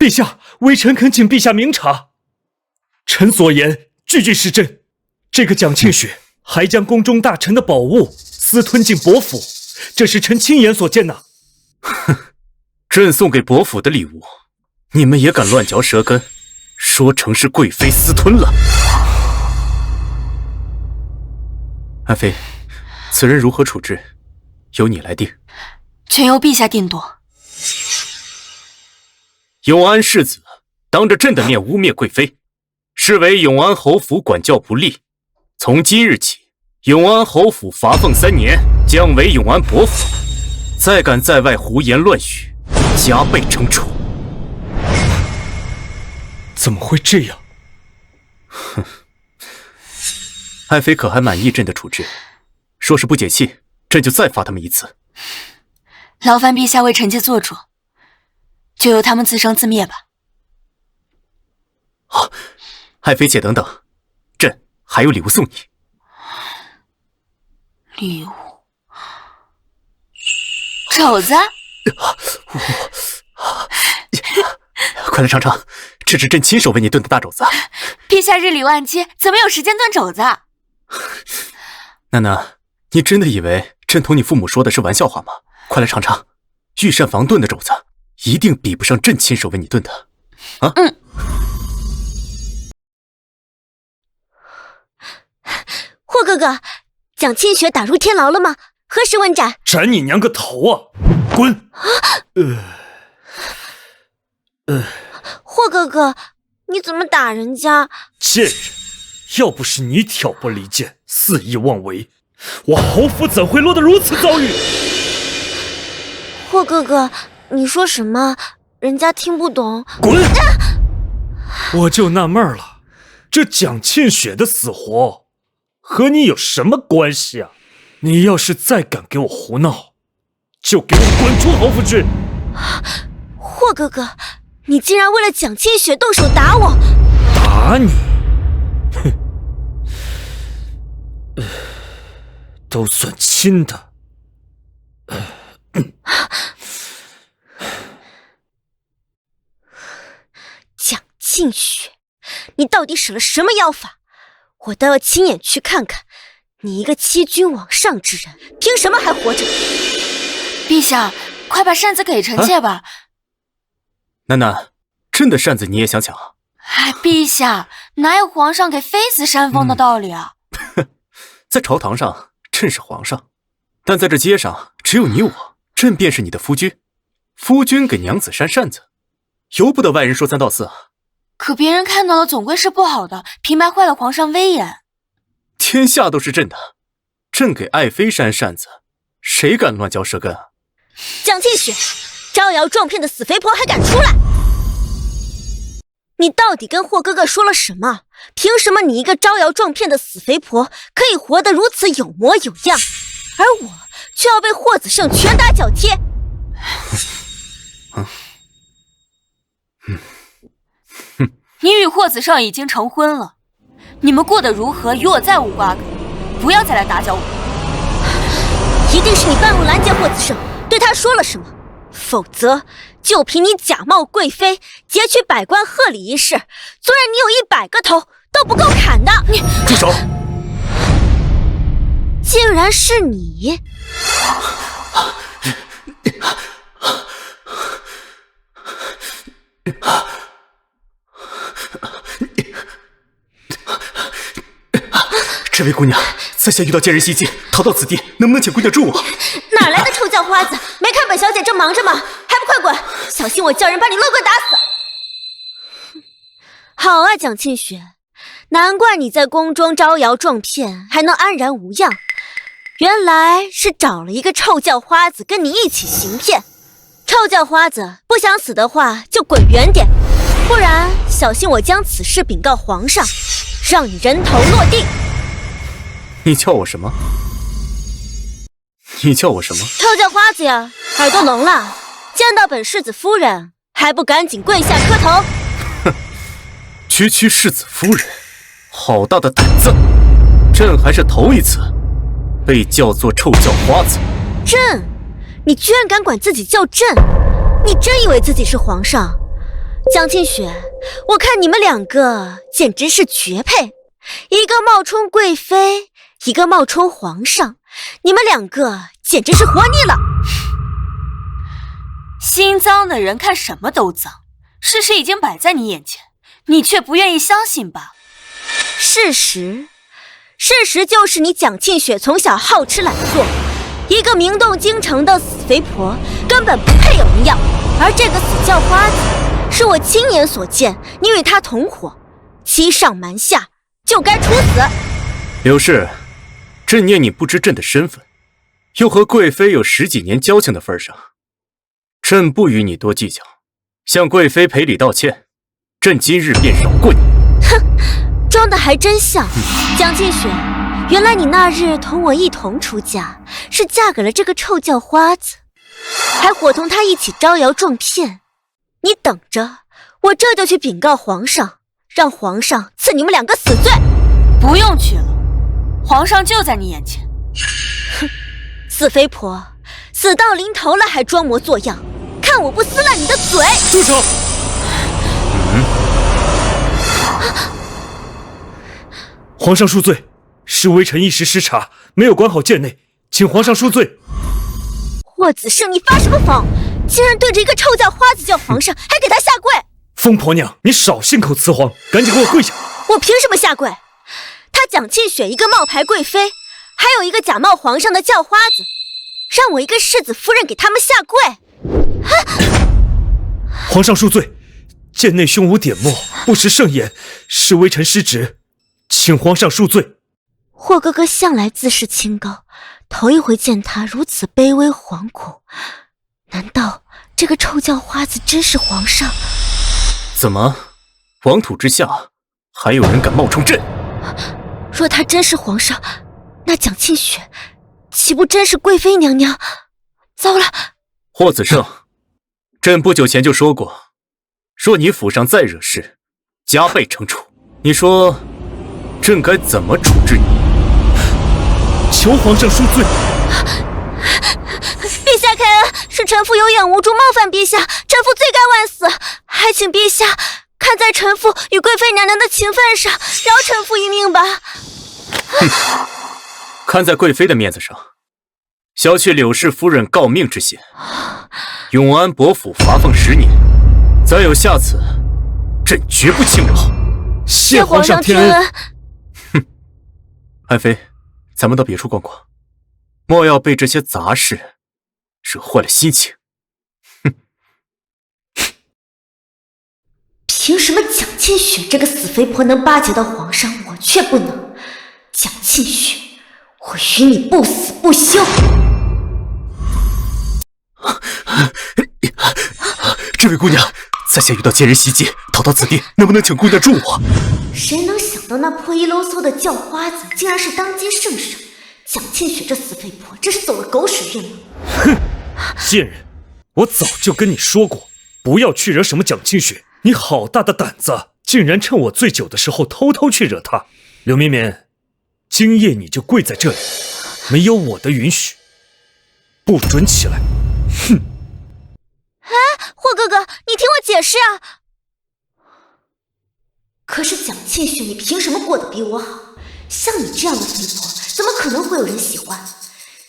下，微臣恳请陛下明察。臣所言句句是真。这个蒋庆雪还将宫中大臣的宝物私吞进伯府，这是臣亲眼所见呐。哼，朕送给伯府的礼物，你们也敢乱嚼舌根，说成是贵妃私吞了？安妃，此人如何处置，由你来定。全由陛下定夺。永安世子当着朕的面污蔑贵妃，是为永安侯府管教不力。从今日起，永安侯府罚俸3年，降为永安伯府。再敢在外胡言乱语，加倍惩处。怎么会这样？哼，爱妃可还满意朕的处置？若是不解气，朕就再罚他们一次。劳烦陛下为臣妾做主，就由他们自生自灭吧。好，爱妃且等等，朕还有礼物送你。礼物？肘子？快来尝尝，这是朕亲手为你炖的大肘子。陛下日理万机，怎么有时间炖肘子？娜娜，你真的以为朕同你父母说的是玩笑话吗？快来尝尝，御膳房炖的肘子一定比不上朕亲手为你炖的。啊？霍哥哥，蒋庆雪打入天牢了吗？何时问斩？斩你娘个头啊！滚！霍哥哥，你怎么打人家？贱人！要不是你挑拨离间、肆意妄为，我侯府怎会落得如此遭遇？霍哥哥，你说什么？人家听不懂。滚！我就纳闷了，这蒋庆雪的死活和你有什么关系啊？你要是再敢给我胡闹，就给我滚出侯府去！霍哥哥，你竟然为了蒋庆雪动手打我！打你？哼，都算亲的。蒋庆雪，你到底使了什么妖法？我倒要亲眼去看看，你一个欺君枉上之人，凭什么还活着？陛下，快把扇子给臣妾吧。楠楠，朕的扇子你也想抢？哎，陛下，哪有皇上给妃子扇风的道理啊？在朝堂上，朕是皇上，但在这街上，只有你我，朕便是你的夫君。夫君给娘子扇扇子，由不得外人说三道四啊。可别人看到了，总归是不好的，平白坏了皇上威严。天下都是朕的，朕给爱妃扇扇子，谁敢乱嚼舌根啊？蒋庆雪，招摇撞骗的死肥婆还敢出来！你到底跟霍哥哥说了什么？凭什么你一个招摇撞骗的死肥婆可以活得如此有模有样，而我却要被霍子胜拳打脚踢？你与霍子胜已经成婚了，你们过得如何与我再无瓜葛，不要再来打搅我。一定是你半路拦截霍子胜，对他说了什么，否则就凭你假冒贵妃劫取百官贺礼一事，纵然你有100个头都不够砍的。你住手！竟然是你！这位姑娘，在下遇到奸人袭击，逃到此地，能不能请姑娘助我？哪来的臭叫花子？没看本小姐正忙着吗？还不快滚！小心我叫人把你落棍打死！好啊，蒋庆雪，难怪你在宫中招摇撞骗，还能安然无恙。原来是找了一个臭叫花子跟你一起行骗。臭叫花子，不想死的话就滚远点，不然小心我将此事禀告皇上，让你人头落地。你叫我什么？你叫我什么？臭叫花子呀，耳朵聋了？见到本世子夫人还不赶紧跪下磕头？哼，区世子夫人，好大的胆子！朕还是头一次被叫做臭叫花子。朕？你居然敢管自己叫朕？你真以为自己是皇上？蒋庆雪，我看你们两个简直是绝配，一个冒充贵妃，一个冒充皇上，你们两个简直是活腻了。心脏的人看什么都脏，事实已经摆在你眼前，你却不愿意相信吧？事实就是你蒋庆雪从小好吃懒做，一个名动京城的死肥婆，根本不配有人要。而这个死叫花子，是我亲眼所见，你与他同伙，欺上瞒下，就该处死。柳氏，朕念你不知朕的身份，又和贵妃有10几年交情的份上，朕不与你多计较，向贵妃赔礼道歉，朕今日便饶过你。哼，装的还真像。蒋庆雪，原来你那日同我一同出嫁，是嫁给了这个臭叫花子，还伙同他一起招摇撞骗。你等着，我这就去禀告皇上，让皇上赐你们两个死罪。不用去了，皇上就在你眼前。哼，死肥婆，死到临头了还装模作样，看我不撕烂你的嘴！住手！皇上恕罪，是微臣一时失察，没有管好剑内，请皇上恕罪。霍子胜，你发什么疯？竟然对着一个臭叫花子叫皇上，还给他下跪！疯婆娘，你少信口雌黄，赶紧给我跪下！我凭什么下跪？他蒋庆雪一个冒牌贵妃，还有一个假冒皇上的叫花子，让我一个世子夫人给他们下跪！皇上恕罪，剑内胸无点墨，不识圣言，是微臣失职，请皇上恕罪。霍哥哥向来自视清高，头一回见他如此卑微惶恐，难道这个臭叫花子真是皇上？怎么，王土之下还有人敢冒充朕？若他真是皇上，那蒋庆雪岂不真是贵妃娘娘？糟了！霍子胜，朕不久前就说过，若你府上再惹事，加倍惩处。你说，朕该怎么处置你？求皇上恕罪！陛下开恩，是臣妇有眼无珠，冒犯陛下，臣妇罪该万死，还请陛下看在臣妇与贵妃娘娘的情分上，饶臣妇一命吧。看在贵妃的面子上，消去柳氏夫人告命之嫌，永安伯府罚俸10年，再有下次，朕绝不轻饶。谢皇上天恩。哼，爱妃，咱们到别处逛逛，莫要被这些杂事惹坏了心情。凭什么蒋庆雪这个死肥婆能巴结到皇上，我却不能？蒋庆雪，我与你不死不休！这位姑娘，在下遇到奸人袭击，逃到此地，能不能请姑娘助我？谁能想到那破衣啰嗦的叫花子，竟然是当今圣上？蒋庆雪这死肥婆，真是走了狗屎运了！哼，贱人，我早就跟你说过，不要去惹什么蒋庆雪。你好大的胆子，竟然趁我醉酒的时候偷偷去惹她！柳绵绵，今夜你就跪在这里，没有我的允许，不准起来！哼！哎，霍哥哥，你听我解释啊！可是蒋庆雪，你凭什么过得比我好？像你这样的肥婆，怎么可能会有人喜欢？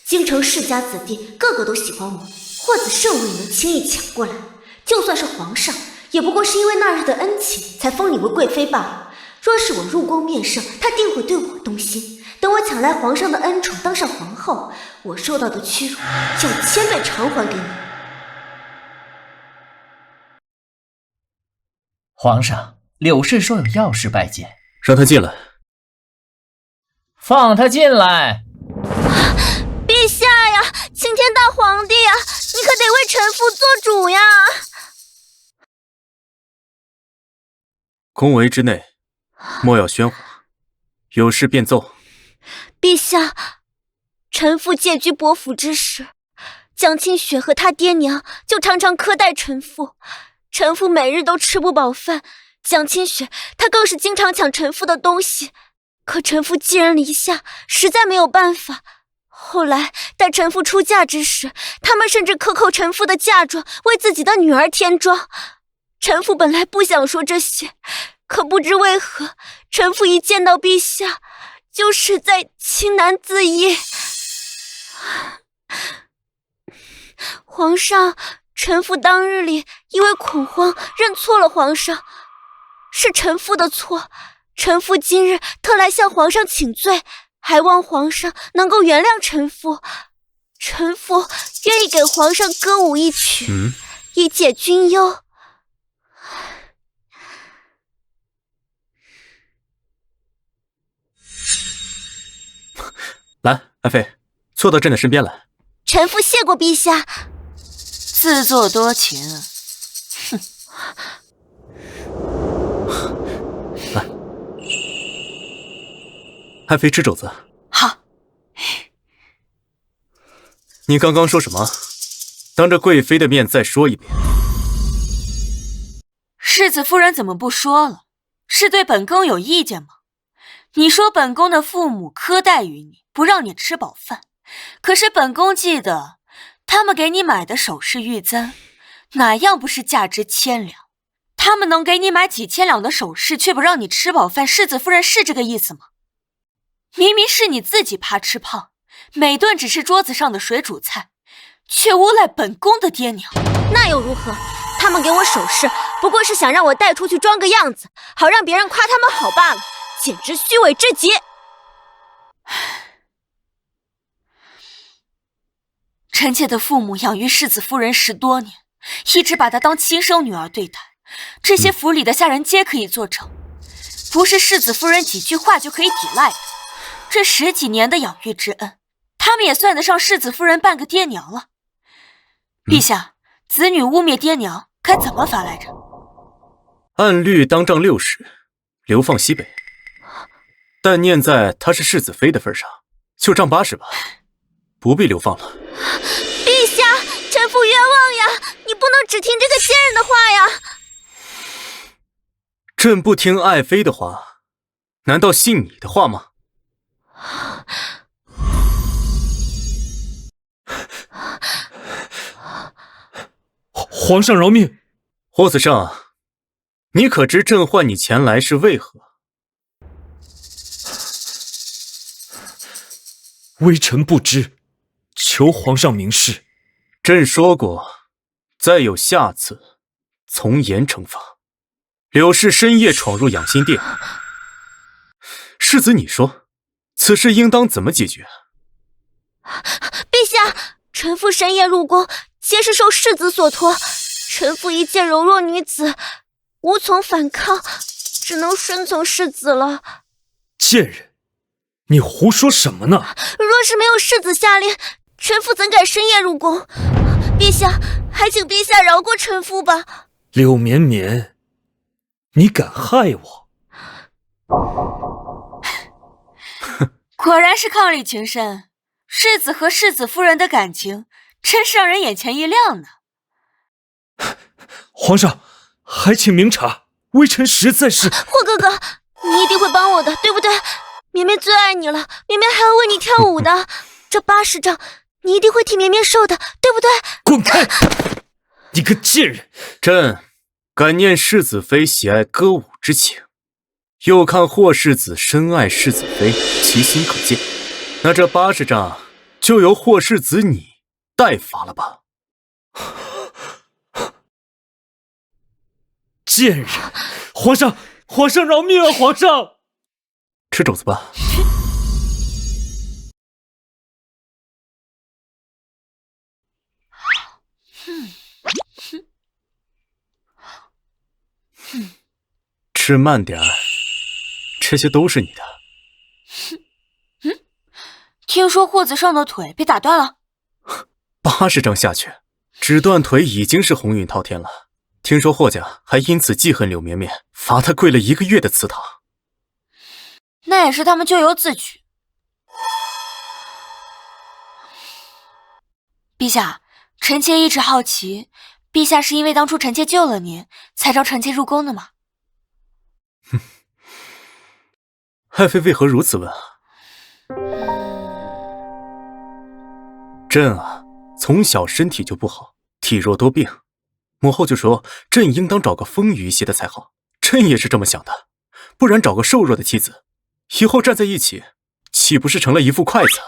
京城世家子弟个个都喜欢我，霍子胜我也能轻易抢过来。就算是皇上，也不过是因为那日的恩情才封你为贵妃罢了。若是我入宫面圣，他定会对我动心。等我抢来皇上的恩宠，当上皇后，我受到的屈辱要1000倍偿还给你。皇上，柳氏说有要事拜见，让他进来。放他进来。陛下呀，青天大皇帝呀，你可得为臣妇做主呀！宫闱之内，莫要喧哗，有事便奏。陛下，臣妇借居伯府之时，蒋庆雪和他爹娘就常常苛待臣妇，臣妇每日都吃不饱饭。蒋庆雪她更是经常抢臣妇的东西，可臣妇寄人篱下，实在没有办法。后来待臣妇出嫁之时，他们甚至克扣臣妇的嫁妆，为自己的女儿添妆。臣妇本来不想说这些，可不知为何，臣妇一见到陛下，就是在情难自抑。皇上，臣妇当日里因为恐慌认错了皇上，是臣妇的错。臣妇今日特来向皇上请罪，还望皇上能够原谅臣妇。臣妇愿意给皇上歌舞一曲，以解君忧。来，爱妃，坐到朕的身边来。臣妇谢过陛下。自作多情，哼！来，爱妃吃肘子。好。你刚刚说什么？当着贵妃的面再说一遍。世子夫人怎么不说了？是对本宫有意见吗？你说本宫的父母苛待于你，不让你吃饱饭，可是本宫记得他们给你买的首饰玉簪，哪样不是价值千两？他们能给你买几千两的首饰，却不让你吃饱饭，世子夫人是这个意思吗？明明是你自己怕吃胖，每顿只吃桌子上的水煮菜，却诬赖本宫的爹娘。那又如何？他们给我首饰，不过是想让我带出去装个样子，好让别人夸他们好罢了，简直虚伪至极。臣妾的父母养育世子夫人10多年，一直把她当亲生女儿对待，这些府里的下人皆可以作证，不是世子夫人几句话就可以抵赖的。这10几年的养育之恩，他们也算得上世子夫人半个爹娘了。陛下，子女污蔑爹娘，该怎么罚来着？按律当杖60，流放西北。但念在她是世子妃的份上，就杖80吧，不必流放了。陛下，臣妇冤枉呀！你不能只听这个贱人的话呀！朕不听爱妃的话，难道信你的话吗？皇上饶命！霍子胜，你可知朕唤你前来是为何？微臣不知，求皇上明示。朕说过，再有下次，从严惩罚。柳氏深夜闯入养心殿，世子，你说，此事应当怎么解决？陛下，臣妇深夜入宫，皆是受世子所托。臣妇一介柔弱女子，无从反抗，只能顺从世子了。贱人！你胡说什么呢？若是没有世子下令，臣妇怎敢深夜入宫？陛下，还请陛下饶过臣妇吧。柳绵绵，你敢害我？果然是伉俪情深，世子和世子夫人的感情真是让人眼前一亮呢。皇上，还请明察，微臣实在是……霍哥哥，你一定会帮我的，对不对？绵绵最爱你了，绵绵还要为你跳舞的。这80杖，你一定会替绵绵受的，对不对？滚开！你个贱人！朕感念世子妃喜爱歌舞之情，又看霍世子深爱世子妃，其心可见。那这80杖就由霍世子你代罚了吧。贱人！皇上，皇上饶命啊！皇上，吃肘子吧。吃慢点儿，这些都是你的。听说霍子胜的腿被打断了，80杖下去，只断腿已经是鸿运滔天了。听说霍家还因此记恨柳绵绵，罚他跪了1个月的祠堂。那也是他们咎由自取。陛下，臣妾一直好奇，陛下是因为当初臣妾救了您，才召臣妾入宫的吗？爱妃为何如此问啊？朕啊，从小身体就不好，体弱多病，母后就说朕应当找个丰腴一些的才好。朕也是这么想的，不然找个瘦弱的妻子，以后站在一起，岂不是成了一副筷子？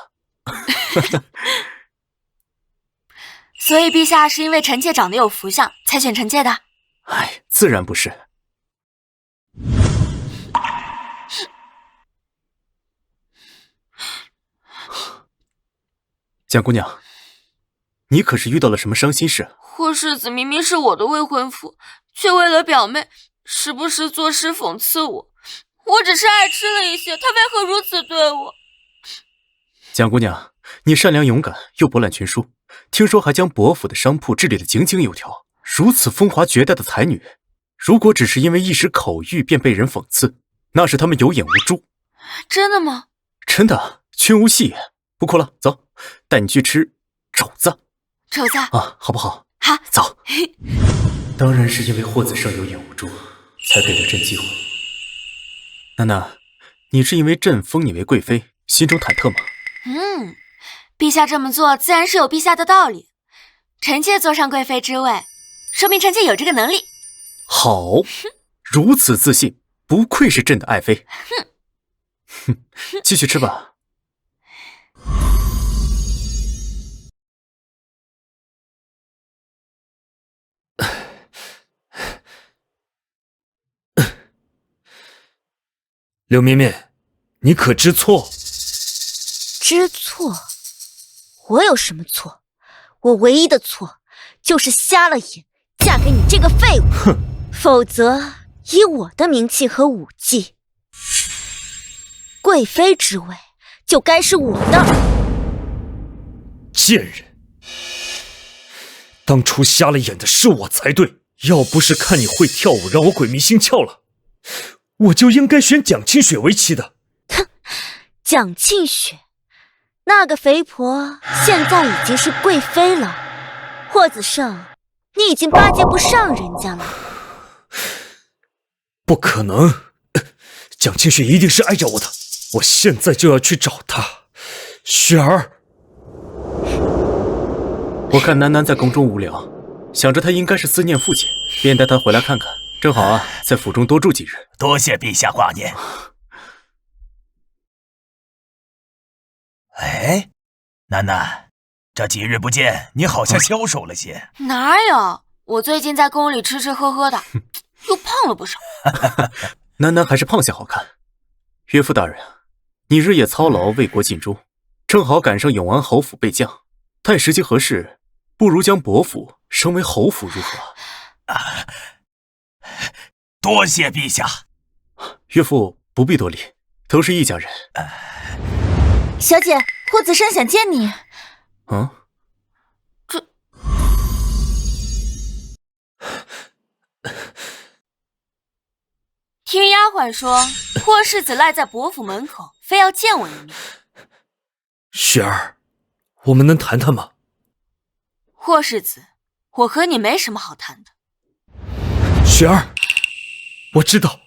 所以陛下是因为臣妾长得有福相，才选臣妾的？哎，自然不是。蒋姑娘，你可是遇到了什么伤心事？霍世子明明是我的未婚夫，却为了表妹，时不时作诗讽刺我。我只是爱吃了一些，他为何如此对我？蒋姑娘，你善良勇敢，又博览群书，听说还将伯府的商铺治理得井井有条。如此风华绝代的才女，如果只是因为一时口欲便被人讽刺，那是他们有眼无珠。真的吗？真的，全无戏言。不哭了，走，带你去吃肘子。肘子啊，好不好？好，走。当然是因为霍子胜有眼无珠，才给了朕机会。娜娜，你是因为朕封你为贵妃，心中忐忑吗？陛下这么做自然是有陛下的道理。臣妾坐上贵妃之位，说明臣妾有这个能力。好，如此自信，不愧是朕的爱妃。哼，继续吃吧。柳绵绵，你可知错？知错？我有什么错？我唯一的错就是瞎了眼，嫁给你这个废物。哼！否则，以我的名气和武技，贵妃之位就该是我的。贱人！当初瞎了眼的是我才对，要不是看你会跳舞，让我鬼迷心窍了，我就应该选蒋清雪为妻的。哼，蒋清雪，那个肥婆现在已经是贵妃了。霍子胜，你已经巴结不上人家了。不可能，蒋清雪一定是爱着我的，我现在就要去找她。雪儿，我看楠楠在宫中无聊，想着她应该是思念父亲，便带她回来看看。正好啊，在府中多住几日。多谢陛下挂念。哎，楠楠，这几日不见，你好像消瘦了些。哪有？我最近在宫里吃吃喝喝的，又胖了不少。楠楠还是胖些好看。岳父大人，你日夜操劳为国尽忠，正好赶上永安侯府备降，待时机合适，不如将伯府升为侯府如何？多谢陛下。岳父不必多礼，都是一家人。小姐，霍子胜想见你。听丫鬟说，霍世子赖在伯府门口，非要见我一面。雪儿，我们能谈谈吗？霍世子，我和你没什么好谈的。雪儿，我知道，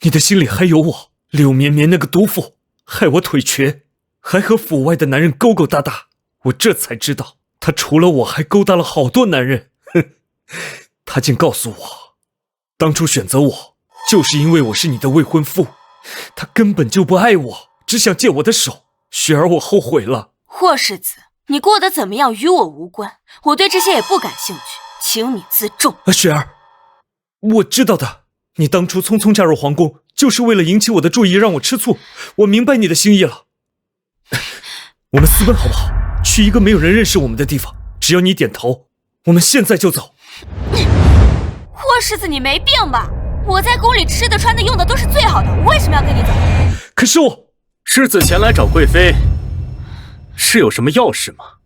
你的心里还有我。柳绵绵那个毒妇，害我腿瘸，还和府外的男人勾勾搭搭。我这才知道，她除了我，还勾搭了好多男人。哼，她竟告诉我，当初选择我，就是因为我是你的未婚夫。她根本就不爱我，只想借我的手。雪儿，我后悔了。霍世子，你过得怎么样与我无关，我对这些也不感兴趣，请你自重。雪儿，我知道的，你当初匆匆加入皇宫，就是为了引起我的注意，让我吃醋。我明白你的心意了。我们私奔好不好？去一个没有人认识我们的地方，只要你点头，我们现在就走。霍世子，你没病吧？我在宫里吃的、穿的、用的都是最好的，为什么要跟你走？可是我……世子前来找贵妃，是有什么要事吗？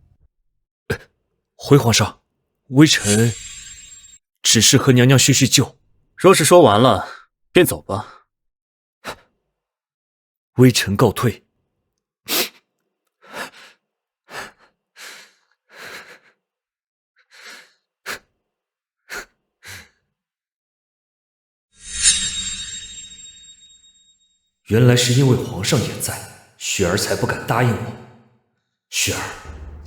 回皇上，微臣只是和娘娘叙叙旧。若是说完了，便走吧。微臣告退。原来是因为皇上也在，雪儿才不敢答应我。雪儿，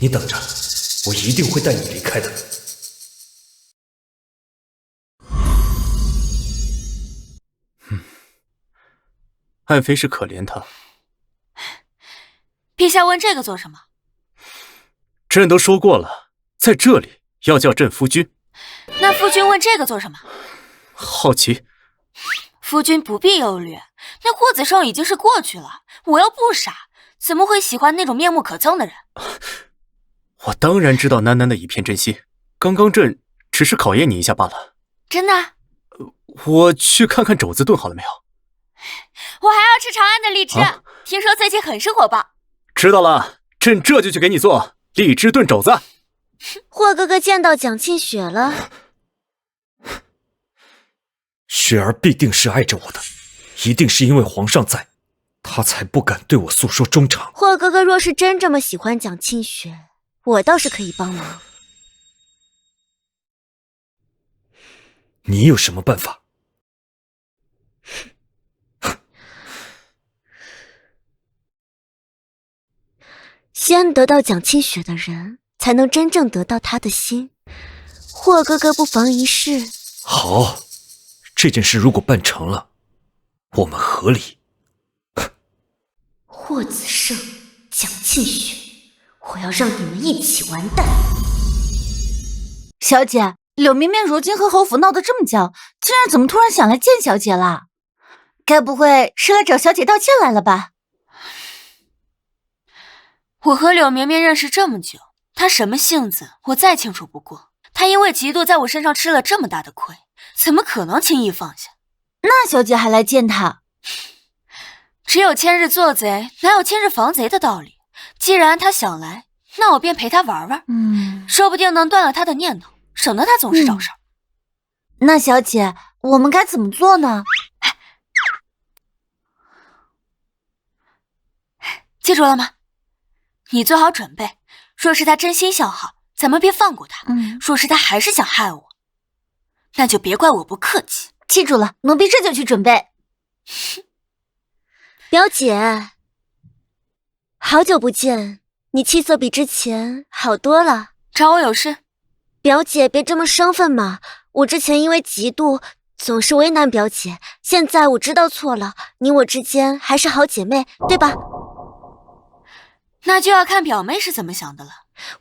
你等着，我一定会带你离开的。爱妃是可怜他。陛下问这个做什么？朕都说过了，在这里要叫朕夫君。那夫君问这个做什么？好奇。夫君不必忧虑，那霍子胜已经是过去了。我要不傻，怎么会喜欢那种面目可憎的人？我当然知道囡囡的一片真心，刚刚朕只是考验你一下罢了。真的？我去看看肘子炖好了没有？我还要吃长安的荔枝，听说最近很是火爆。知道了，朕这就去给你做荔枝炖肘子。霍哥哥见到蒋庆雪了。雪儿必定是爱着我的，一定是因为皇上在，她才不敢对我诉说衷肠。霍哥哥若是真这么喜欢蒋庆雪，我倒是可以帮忙。你有什么办法？先得到蒋庆雪的人，才能真正得到她的心。霍哥哥不妨一试。好，这件事如果办成了，我们和离。霍子胜、蒋庆雪，我要让你们一起完蛋！小姐，柳绵绵如今和侯府闹得这么僵，今日怎么突然想来见小姐啦？该不会是来找小姐道歉来了吧？我和柳绵绵认识这么久，她什么性子我再清楚不过。她因为嫉妒在我身上吃了这么大的亏，怎么可能轻易放下？那小姐还来见她？只有千日做贼，哪有千日防贼的道理？既然她想来，那我便陪她玩玩。说不定能断了她的念头，省得她总是找事儿。那小姐，我们该怎么做呢？记住了吗？你做好准备，若是他真心向好，咱们便放过他；若是他还是想害我，那就别怪我不客气。记住了，奴婢这就去准备。表姐，好久不见，你气色比之前好多了。找我有事？表姐别这么生分嘛，我之前因为嫉妒总是为难表姐，现在我知道错了，你我之间还是好姐妹，对吧？那就要看表妹是怎么想的了。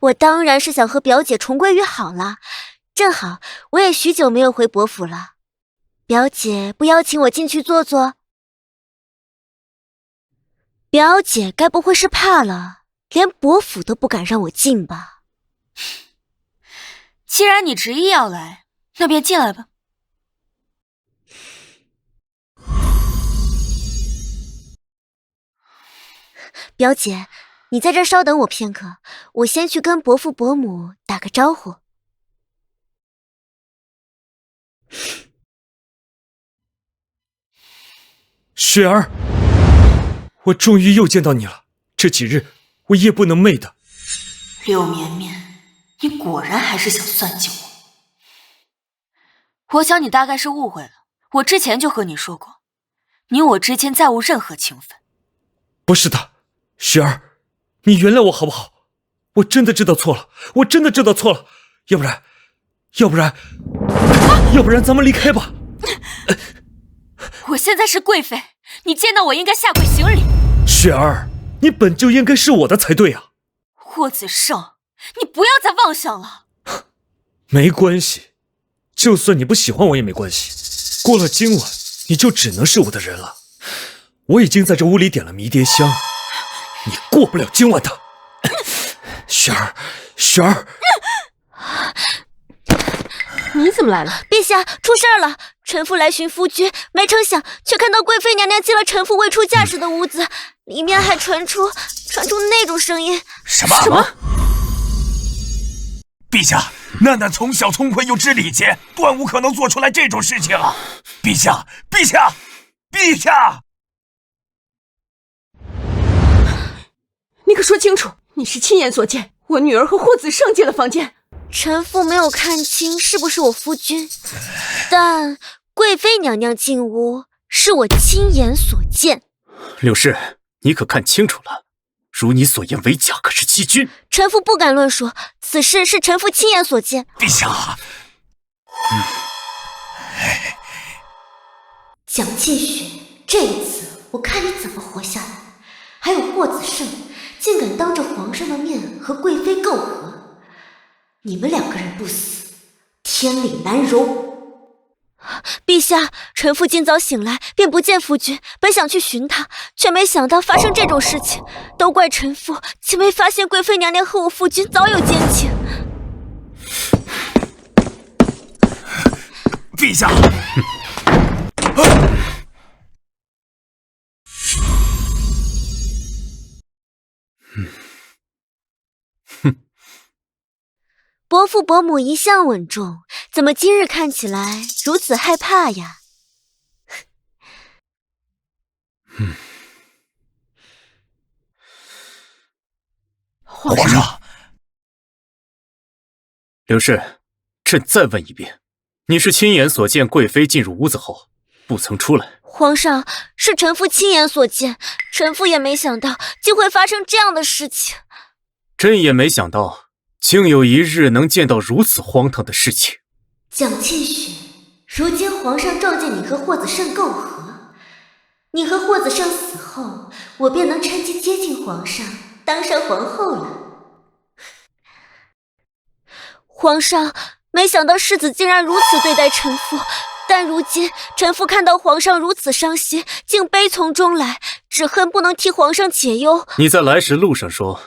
我当然是想和表姐重归于好了，正好我也许久没有回伯府了，表姐不邀请我进去坐坐？表姐该不会是怕了，连伯府都不敢让我进吧？既然你执意要来，那便进来吧。表姐，你在这稍等我片刻，我先去跟伯父伯母打个招呼。雪儿，我终于又见到你了，这几日我夜不能寐的。柳绵绵，你果然还是想算计我。我想你大概是误会了，我之前就和你说过，你我之间再无任何情分。不是的，雪儿，你原谅我好不好？我真的知道错了，我真的知道错了，要不然咱们离开吧。我现在是贵妃，你见到我应该下跪行礼。雪儿，你本就应该是我的才对啊。霍子胜，你不要再妄想了。没关系，就算你不喜欢我也没关系，过了今晚你就只能是我的人了。我已经在这屋里点了迷迭香，你过不了今晚的。雪儿，雪儿，你怎么来了？陛下，出事儿了！臣妇来寻夫君，没成想却看到贵妃娘娘进了臣妇未出嫁时的屋子，里面还传出那种声音。什么？陛下，囡囡从小聪慧又知礼节，断无可能做出来这种事情。陛下！你可说清楚，你是亲眼所见我女儿和霍子胜进了房间？臣妇没有看清是不是我夫君，但贵妃娘娘进屋是我亲眼所见。柳氏，你可看清楚了，如你所言，为甲可是欺君。臣父不敢乱说，此事是臣父亲眼所见。陛下，蒋庆雪，这一次我看你怎么活下来。还有霍子胜，竟敢当着皇上的面和贵妃媾和，你们2个人不死，天理难容。陛下，臣父今早醒来便不见夫君，本想去寻他，却没想到发生这种事情，都怪臣父竟没发现贵妃娘娘和我夫君早有奸情。陛下，伯父伯母一向稳重，怎么今日看起来如此害怕呀？皇上，刘氏，朕再问一遍，你是亲眼所见贵妃进入屋子后不曾出来？皇上，是臣父亲眼所见，臣父也没想到竟会发生这样的事情。朕也没想到，竟有一日能见到如此荒唐的事情。蒋庆雪，如今皇上召见你和霍子胜媾和，你和霍子胜死后，我便能趁机接近皇上，当上皇后了。皇上，没想到世子竟然如此对待臣父，但如今臣父看到皇上如此伤心，竟悲从中来，只恨不能替皇上解忧。你在来时路上说，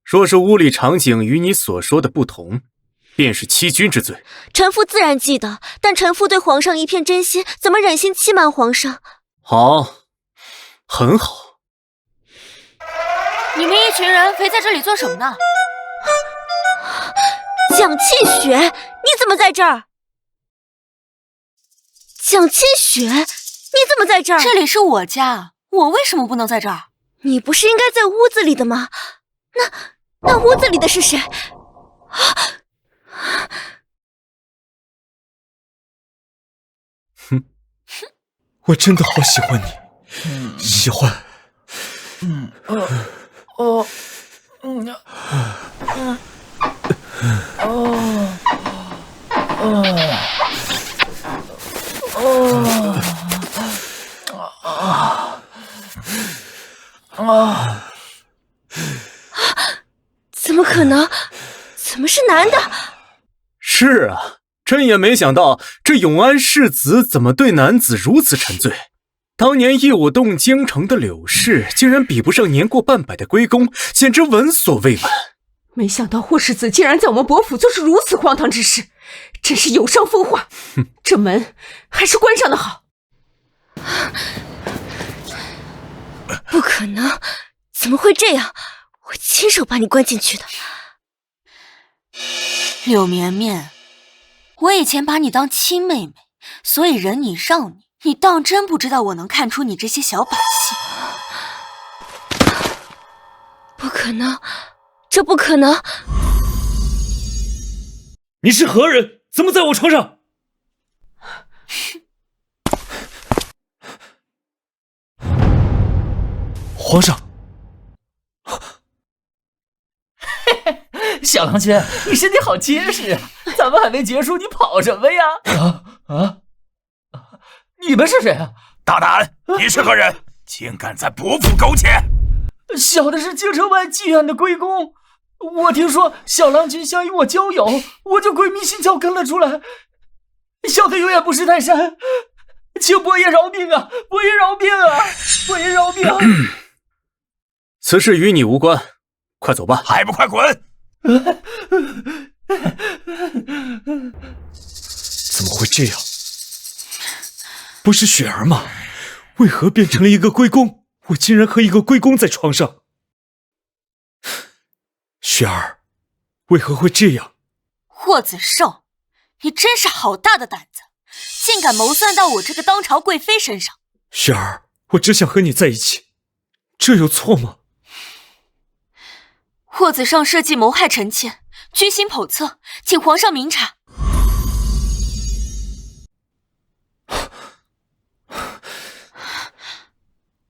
若是屋里场景与你所说的不同，便是欺君之罪。臣父自然记得，但臣父对皇上一片真心，怎么忍心欺瞒皇上？好，很好。你们一群人围在这里做什么呢？蒋庆雪，你怎么在这儿？蒋庆雪，你怎么在这儿？这里是我家，我为什么不能在这儿？你不是应该在屋子里的吗？那屋子里的是谁？我真的好喜欢你，喜欢。怎么可能？怎么是男的？是啊，朕也没想到这永安世子怎么对男子如此沉醉。当年义武洞京城的柳氏，竟然比不上年过半百的龟公，简直闻所未闻。没想到霍世子竟然在我们伯府做出如此荒唐之事，真是有伤风化。这门还是关上的好。不可能，怎么会这样？我亲手把你关进去的。柳绵绵，我以前把你当亲妹妹，所以忍你让你，你当真不知道我能看出你这些小把戏。不可能，这不可能！你是何人？怎么在我床上？皇上，小郎君，你身体好结实啊！咱们还没结束，你跑什么呀？你们是谁啊？大胆！你是何人？竟敢在伯府苟且！小的是京城外济安的龟公，我听说小郎君想与我交友，我就鬼迷心窍跟了出来。小的有眼不识泰山，请伯爷饶命啊！伯爷饶命啊！伯爷饶命！此事与你无关，快走吧。还不快滚！怎么会这样？不是雪儿吗？为何变成了一个龟公？我竟然和一个龟公在床上。雪儿，为何会这样？霍子胜，你真是好大的胆子，竟敢谋算到我这个当朝贵妃身上。雪儿，我只想和你在一起，这有错吗？霍子胜设计谋害臣妾，居心叵测，请皇上明察。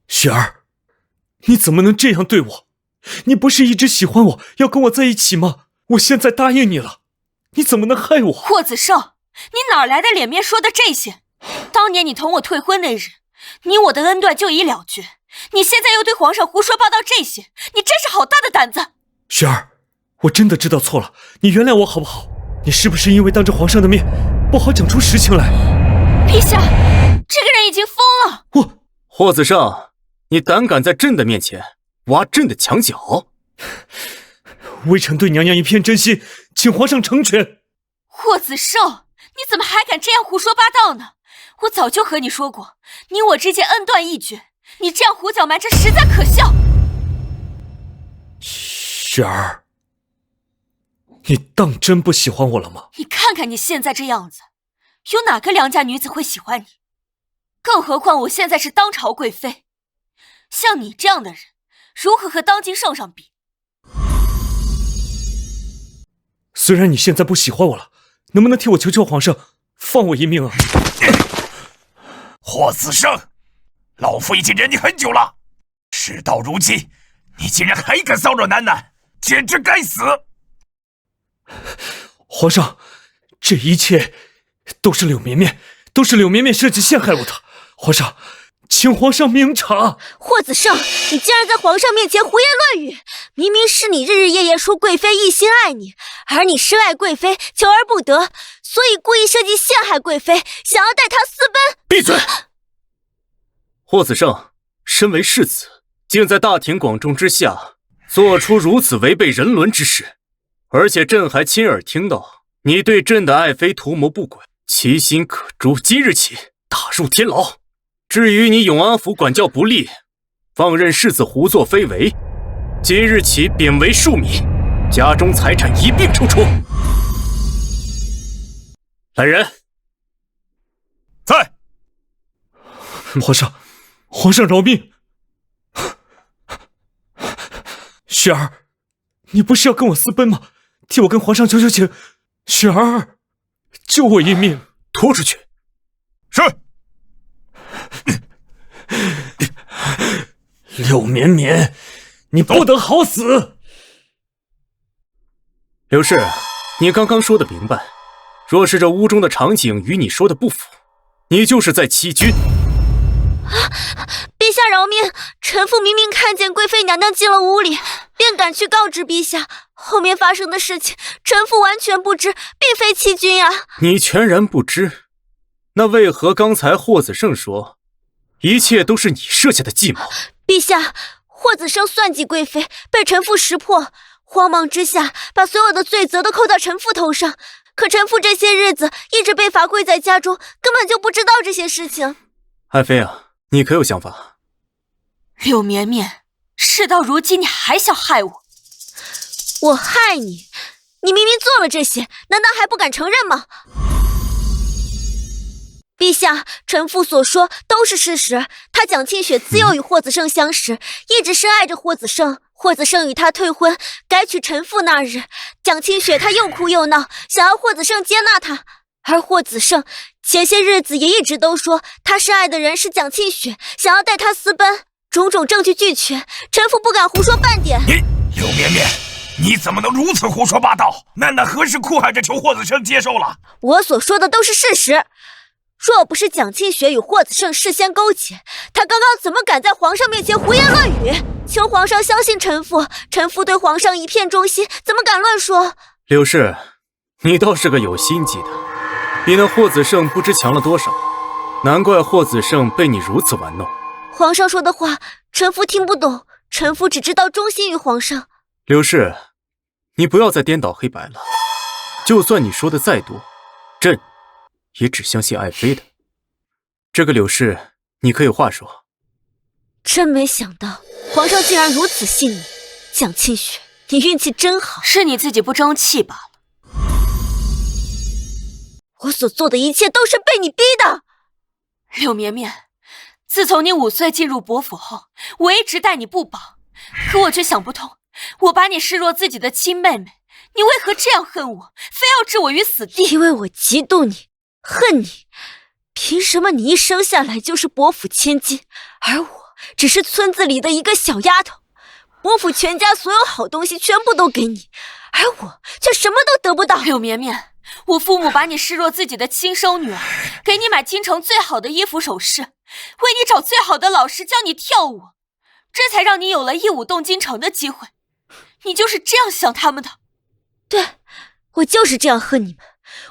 雪儿，你怎么能这样对我？你不是一直喜欢我，要跟我在一起吗？我现在答应你了，你怎么能害我？霍子胜，你哪来的脸面说的这些？当年你同我退婚那日，你我的恩断就已了绝，你现在又对皇上胡说八道这些，你真是好大的胆子！雪儿，我真的知道错了，你原谅我好不好？你是不是因为当着皇上的面不好讲出实情来？陛下，这个人已经疯了！霍子胜，你胆敢在朕的面前挖朕的墙角？微臣对娘娘一片真心，请皇上成全。霍子胜，你怎么还敢这样胡说八道呢？我早就和你说过，你我之间恩断义绝，你这样胡搅蛮缠实在可笑。雪儿，你当真不喜欢我了吗？你看看你现在这样子，有哪个良家女子会喜欢你？更何况我现在是当朝贵妃，像你这样的人，如何和当今圣上比？虽然你现在不喜欢我了，能不能替我求求皇上放我一命啊？霍子胜，老夫已经忍你很久了，事到如今，你竟然还敢骚扰楠楠，简直该死！皇上，这一切都是柳绵绵，都是柳绵绵设计陷害我的。皇上，请皇上明察。霍子胜，你竟然在皇上面前胡言乱语！明明是你日日夜夜说贵妃一心爱你，而你深爱贵妃，求而不得，所以故意设计陷害贵妃，想要带她私奔。闭嘴！霍子胜，身为世子，竟在大庭广众之下做出如此违背人伦之事，而且朕还亲耳听到你对朕的爱妃图谋不轨，其心可诛，即日起打入天牢。至于你永安府管教不力，放任世子胡作非为，即日起贬为庶民，家中财产一并抽出。来人，在。皇上饶命！雪儿，你不是要跟我私奔吗？替我跟皇上求求情，雪儿，救我一命！拖出去。是。柳绵绵，你不得好死！柳氏，你刚刚说的明白，若是这屋中的场景与你说的不符，你就是在欺君。陛下饶命！臣妇明明看见贵妃娘娘进了屋里，便赶去告知陛下。后面发生的事情，臣妇完全不知，并非欺君呀。你全然不知，那为何刚才霍子胜说，一切都是你设下的计谋？陛下，霍子胜算计贵妃，被臣妇识破，慌忙之下把所有的罪责都扣到臣妇头上。可臣妇这些日子一直被罚跪在家中，根本就不知道这些事情。爱妃啊，你可有想法？柳绵绵，事到如今你还想害我？我害你？你明明做了这些，难道还不敢承认吗？陛下，臣妇所说都是事实。他蒋庆雪自幼与霍子胜相识，一直深爱着霍子胜。霍子胜与他退婚，改娶臣妇那日，蒋庆雪她又哭又闹，想要霍子胜接纳她。而霍子胜前些日子也一直都说他深爱的人是蒋庆雪，想要带他私奔。种种证据俱全，臣妇不敢胡说半点。你柳绵绵，你怎么能如此胡说八道？楠楠何时哭喊着求霍子胜接受了？我所说的都是事实。若不是蒋庆雪与霍子胜事先勾结，他刚刚怎么敢在皇上面前胡言乱语？求皇上相信臣妇，臣妇对皇上一片忠心，怎么敢乱说？柳氏，你倒是个有心计的，比那霍子胜不知强了多少，难怪霍子胜被你如此玩弄。皇上说的话，臣妇听不懂，臣妇只知道忠心于皇上。柳氏，你不要再颠倒黑白了，就算你说的再多，朕也只相信爱妃的。这个柳氏，你可有话说？真没想到皇上竟然如此信你，蒋庆雪，你运气真好。是你自己不争气罢了。我所做的一切都是被你逼的。柳绵绵，自从你5岁进入伯府后，我一直待你不薄，可我却想不通，我把你视若自己的亲妹妹，你为何这样恨我，非要置我于死地？因为我嫉妒你，恨你。凭什么你一生下来就是伯府千金，而我只是村子里的一个小丫头？伯府全家所有好东西全部都给你，而我却什么都得不到。柳绵绵，我父母把你视若自己的亲生女儿，给你买京城最好的衣服首饰，为你找最好的老师教你跳舞，这才让你有了一舞动京城的机会。你就是这样想他们的？对，我就是这样恨你们，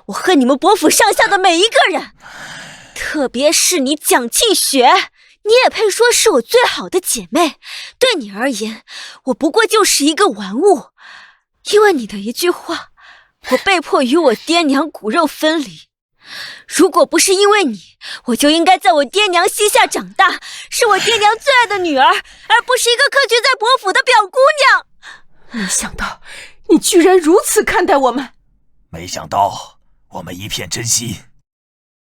我恨你们伯府上下的每一个人，特别是你蒋庆雪，你也配说是我最好的姐妹？对你而言，我不过就是一个玩物。因为你的一句话，我被迫与我爹娘骨肉分离。如果不是因为你，我就应该在我爹娘膝下长大，是我爹娘最爱的女儿，而不是一个客居在伯府的表姑娘。没想到你居然如此看待我们，没想到我们一片真心，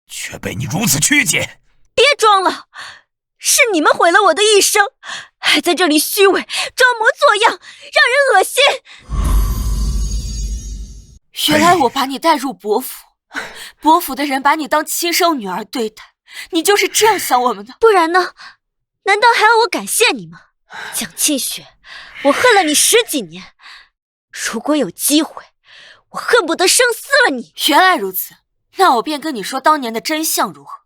却被你如此曲解。别装了，是你们毁了我的一生，还在这里虚伪装模作样，让人恶心。原来我把你带入伯府，伯府的人把你当亲生女儿对待，你就是这样想我们的？不然呢？难道还要我感谢你吗？蒋庆雪，我恨了你10几年，如果有机会，我恨不得生撕了你。原来如此，那我便跟你说当年的真相如何？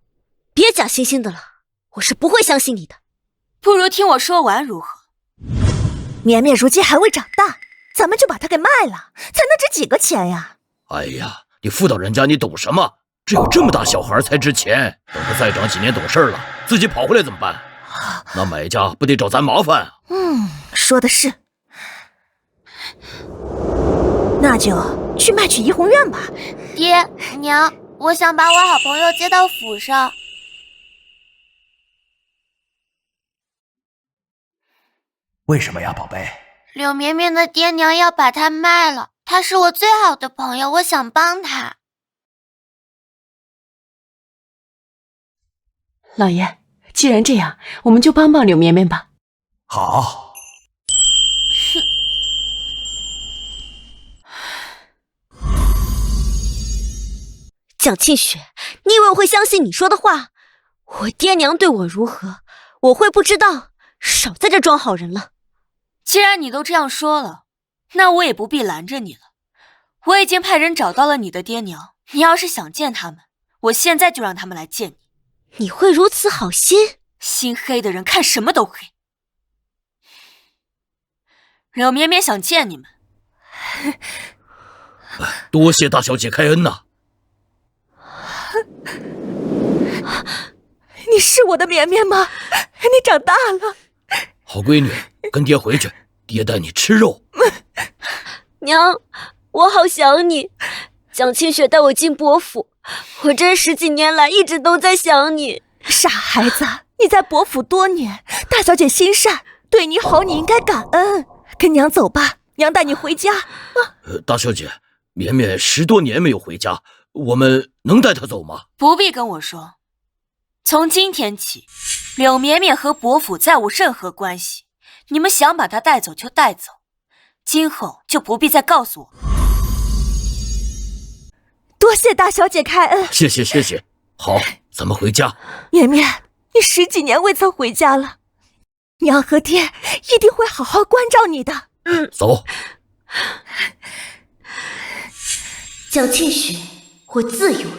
别假惺惺的了，我是不会相信你的。不如听我说完如何？绵绵如今还未长大，咱们就把她给卖了，才能值几个钱呀？哎呀，你妇道人家，你懂什么？只有这么大小孩才值钱，等他再长几年懂事了，自己跑回来怎么办？那买家不得找咱麻烦啊？说的是。那就去卖去怡红院吧。爹娘，我想把我好朋友接到府上。为什么呀，宝贝？柳绵绵的爹娘要把她卖了，她是我最好的朋友，我想帮她。老爷，既然这样，我们就帮帮柳绵绵吧。好。蒋庆雪，你以为我会相信你说的话？我爹娘对我如何，我会不知道？少在这装好人了。既然你都这样说了，那我也不必拦着你了。我已经派人找到了你的爹娘，你要是想见他们，我现在就让他们来见你。你会如此好心？心黑的人看什么都黑。柳绵绵想见你们。多谢大小姐开恩呐。你是我的绵绵吗？你长大了。好闺女，跟爹回去，爹带你吃肉。娘，我好想你。蒋庆雪带我进伯府，我这10几年来一直都在想你。傻孩子，你在伯府多年，大小姐心善，对你好，你应该感恩。跟娘走吧，娘带你回家。大小姐，绵绵10多年没有回家，我们能带她走吗？不必跟我说。从今天起，柳绵绵和伯府再无任何关系，你们想把她带走就带走，今后就不必再告诉我。多谢大小姐开恩。谢谢。好，咱们回家。绵绵，你10几年未曾回家了，娘和爹一定会好好关照你的。走。蒋庆雪，我自由了，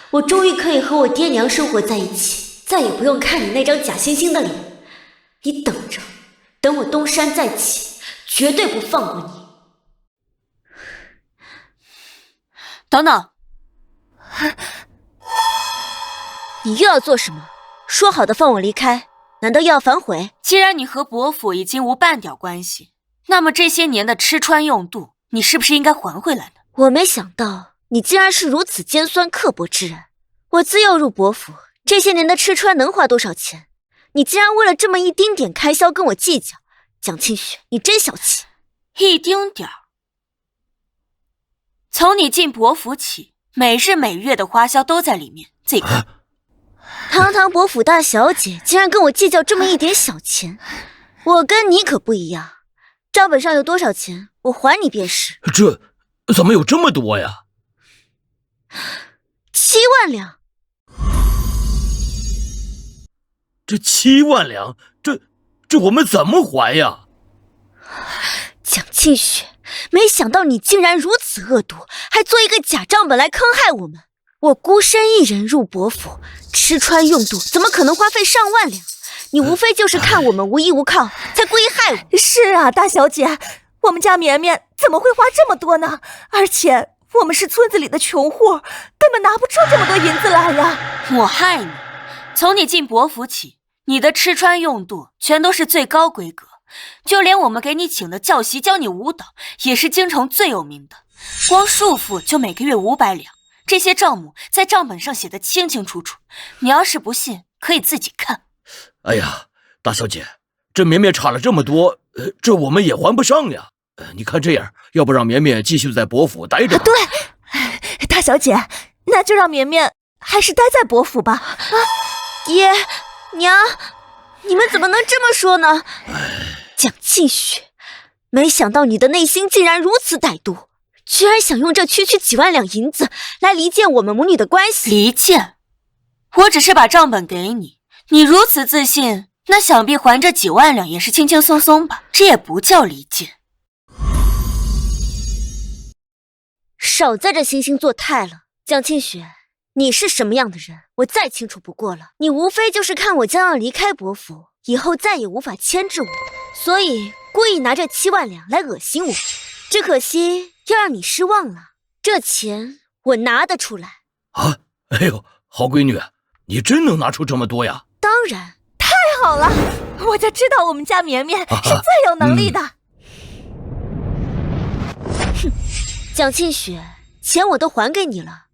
我终于可以和我爹娘生活在一起，再也不用看你那张假惺惺的脸。你等着，等我东山再起，绝对不放过你。等等，你又要做什么？说好的放我离开，难道又要反悔？既然你和伯府已经无半点关系，那么这些年的吃穿用度，你是不是应该还回来呢？我没想到你竟然是如此尖酸刻薄之人。我自幼入伯府，这些年的吃穿能花多少钱？你竟然为了这么一丁点开销跟我计较，蒋庆雪，你真小气。一丁点儿？从你进伯府起，每日每月的花销都在里面，自己看。堂堂伯府大小姐，竟然跟我计较这么一点小钱，我跟你可不一样。账本上有多少钱，我还你便是。这怎么有这么多呀？7万两。这7万两，这我们怎么还呀？庆雪，没想到你竟然如此恶毒，还做一个假账本来坑害我们。我孤身一人入伯府，吃穿用度怎么可能花费上万两？你无非就是看我们无依无靠，才故意害我。是啊，大小姐，我们家绵绵怎么会花这么多呢？而且我们是村子里的穷户，根本拿不出这么多银子来呀。我害你，从你进伯府起，你的吃穿用度全都是最高规格，就连我们给你请的教习教你舞蹈，也是京城最有名的，光束缚就每个月500两。这些账目在账本上写得清清楚楚，你要是不信，可以自己看。哎呀，大小姐，这绵绵差了这么多，这我们也还不上呀。你看这样，要不让绵绵继续在伯府待着吧？对，大小姐，那就让绵绵还是待在伯府吧。爹娘，你们怎么能这么说呢？蒋庆雪，没想到你的内心竟然如此歹毒，居然想用这区区几万两银子来离间我们母女的关系。离间？我只是把账本给你，你如此自信，那想必还这几万两也是轻轻松松吧？这也不叫离间。少在这惺惺作态了，蒋庆雪，你是什么样的人，我再清楚不过了。你无非就是看我将要离开伯府，以后再也无法牵制我，所以故意拿这7万两来恶心我。只可惜要让你失望了，这钱我拿得出来。啊，哎呦，好闺女，你真能拿出这么多呀？当然。太好了，我就知道我们家绵绵是最有能力的。哼，蒋庆雪，钱我都还给你了，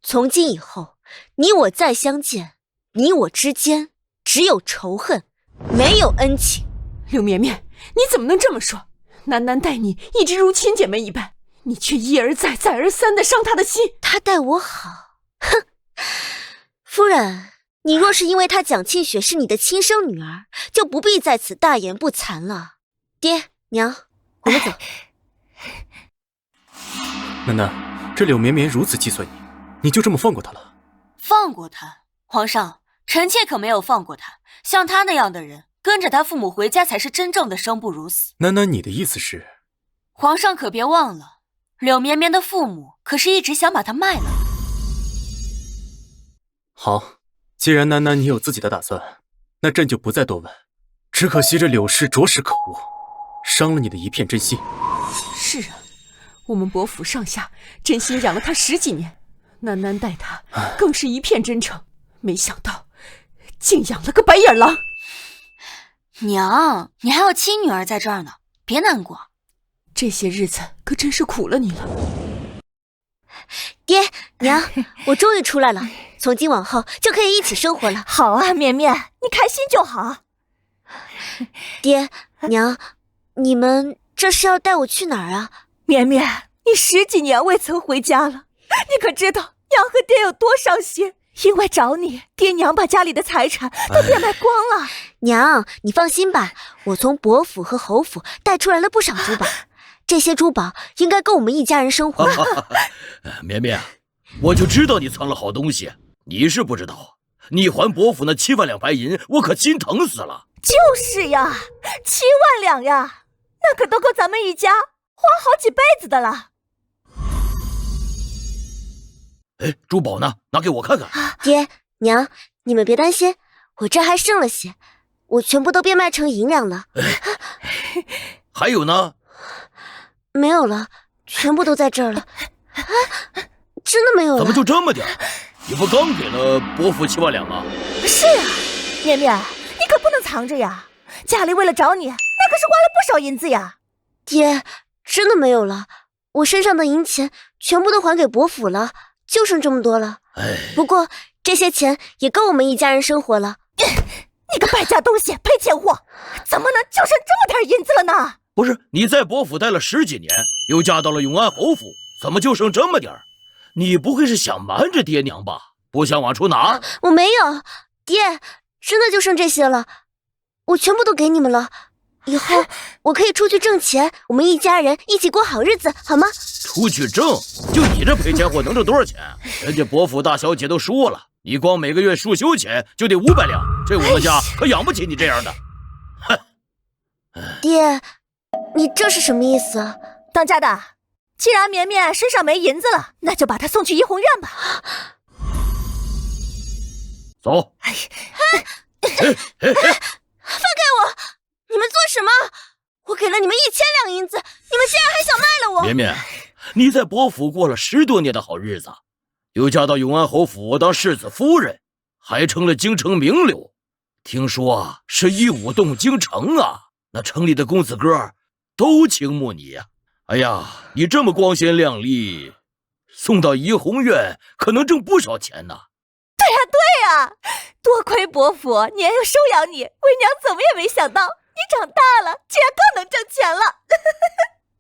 从今以后你我再相见，你我之间只有仇恨，没有恩情。柳绵绵，你怎么能这么说？楠楠待你一直如亲姐妹一般，你却一而再再而三地伤她的心。她待我好，哼！夫人，你若是因为她蒋庆雪是你的亲生女儿，就不必在此大言不惭了。爹娘，我们走。楠楠，这柳绵绵如此计算你，你就这么放过她了？放过她？皇上，臣妾可没有放过她。像她那样的人，跟着她父母回家才是真正的生不如死。楠楠，你的意思是？皇上可别忘了，柳绵绵的父母可是一直想把她卖了。好，既然楠楠你有自己的打算，那朕就不再多问。只可惜这柳氏着实可恶，伤了你的一片真心。是啊，我们伯府上下真心养了她10几年，楠楠待她更是一片真诚，没想到竟养了个白眼狼。娘，你还有亲女儿在这儿呢，别难过。这些日子可真是苦了你了。爹娘，我终于出来了，从今往后就可以一起生活了。好啊，绵绵，你开心就好。爹娘，你们这是要带我去哪儿啊？绵绵，你10几年未曾回家了，你可知道娘和爹有多伤心？因为找你，爹娘把家里的财产都变卖光了。娘，你放心吧，我从伯府和侯府带出来了不少珠宝，这些珠宝应该够我们一家人生活。绵绵，我就知道你藏了好东西，你是不知道，你还伯府那7万两白银，我可心疼死了。就是呀，7万两呀，那可都够咱们一家花好几辈子的了。哎，珠宝呢？拿给我看看。爹娘，你们别担心，我这还剩了些，我全部都变卖成银两了。还有呢？没有了，全部都在这儿了。真的没有了？怎么就这么点？你不刚给了伯父7万两吗？是啊，绵绵，你可不能藏着呀！家里为了找你，那可是花了不少银子呀。爹，真的没有了，我身上的银钱全部都还给伯府了，就剩这么多了。不过这些钱也够我们一家人生活了。你个败家东西，赔钱货，怎么能就剩这么点银子了呢？不是，你在伯府待了10几年，又嫁到了永安侯府，怎么就剩这么点儿？你不会是想瞒着爹娘吧？不想往出拿？我没有，爹，真的就剩这些了，我全部都给你们了。以后我可以出去挣钱，我们一家人一起过好日子，好吗？出去挣？就你这赔钱货能挣多少钱？人家伯府大小姐都说了，你光每个月束修钱就得500两，这我们家可养不起你这样的。爹你这是什么意思？当家的，既然绵绵身上没银子了，那就把她送去怡红院吧。走。放开我！你们做什么？我给了你们1000两银子，你们竟然还想卖了我！绵绵，你在伯府过了10多年的好日子，又嫁到永安侯府当世子夫人，还成了京城名流。听说是一舞动京城啊，那城里的公子哥都倾慕你呀。哎呀，你这么光鲜亮丽，送到怡红院可能挣不少钱呢。对呀，多亏伯府年幼收养你，为娘怎么也没想到你长大了竟然更能挣钱了。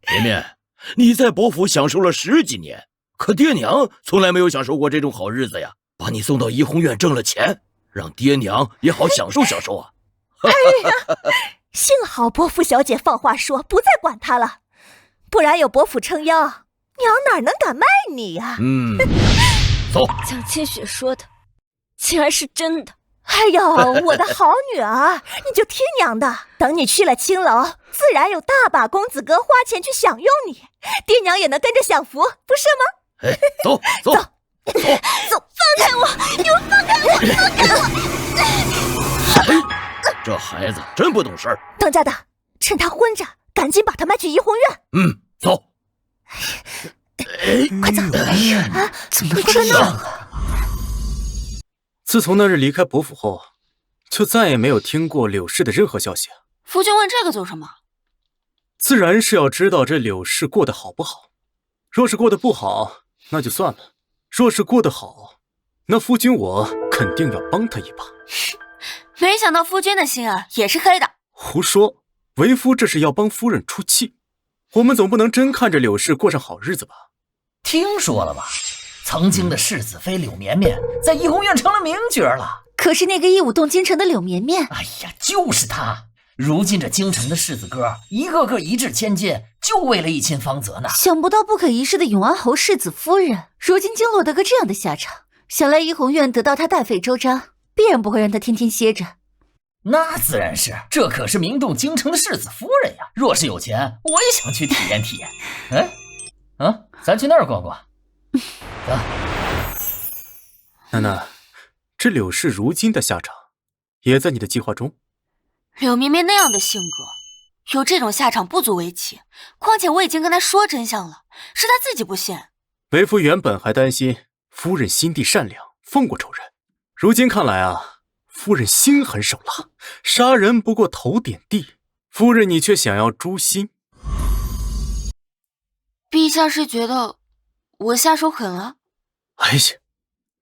绵绵，你在伯府享受了10几年，可爹娘从来没有享受过这种好日子呀。把你送到怡红院挣了钱，让爹娘也好享受享受啊。哎呀，幸好伯父小姐放话说不再管他了，不然有伯父撑腰，娘哪能敢卖你呀？走。蒋千雪说的竟然是真的。哎呦，我的好女儿，你就听娘的，等你去了青楼，自然有大把公子哥花钱去享用你，爹娘也能跟着享福，不是吗？哎，走，放开我！你们放开我！放开我！这孩子真不懂事儿。当家的，趁他昏着，赶紧把他卖去怡红院。走。快走！怎么这样？自从那日离开伯府后，就再也没有听过柳氏的任何消息。夫君问这个做什么？自然是要知道这柳氏过得好不好。若是过得不好，那就算了；若是过得好，那夫君我肯定要帮他一把。没想到夫君的心啊也是黑的。胡说，为夫这是要帮夫人出气。我们总不能真看着柳氏过上好日子吧？听说了吧？曾经的世子妃柳绵绵在怡红院成了名角了。可是那个一舞动京城的柳绵绵，哎呀，就是她。如今这京城的世子哥一个个一掷千金，就为了一亲芳泽呢。想不到不可一世的永安侯世子夫人，如今竟落得个这样的下场。想来怡红院得到她大费周章，必然不会让她天天歇着。那自然是，这可是名动京城的世子夫人呀。若是有钱，我也想去体验体验。咱去那儿逛逛。走。楠楠，这柳氏如今的下场，也在你的计划中？柳绵绵那样的性格，有这种下场不足为奇。况且我已经跟她说真相了，是她自己不信。为夫原本还担心夫人心地善良，放过仇人，如今看来啊，夫人心狠手辣，杀人不过头点地。夫人你却想要诛心。陛下是觉得我下手狠了？哎呀，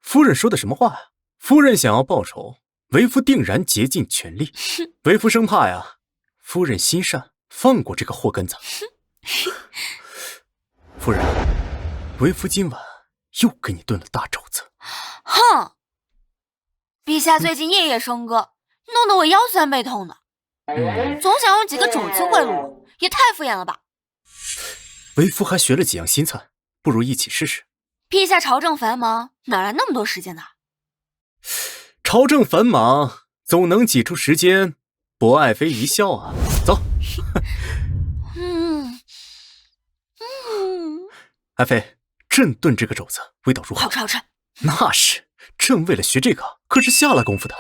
夫人说的什么话呀？夫人想要报仇，为夫定然竭尽全力。为夫生怕呀，夫人心善，放过这个祸根子。夫人，为夫今晚又给你炖了大肘子。哼！陛下最近夜夜笙歌，弄得我腰酸背痛的。总想用几个肘子贿赂我，也太敷衍了吧。为夫还学了几样新菜，不如一起试试。陛下朝政繁忙，哪来那么多时间呢？朝政繁忙，总能挤出时间博爱妃一笑啊！走。爱妃，朕炖这个肘子味道如何？好吃好吃。那是，朕为了学这个可是下了功夫的。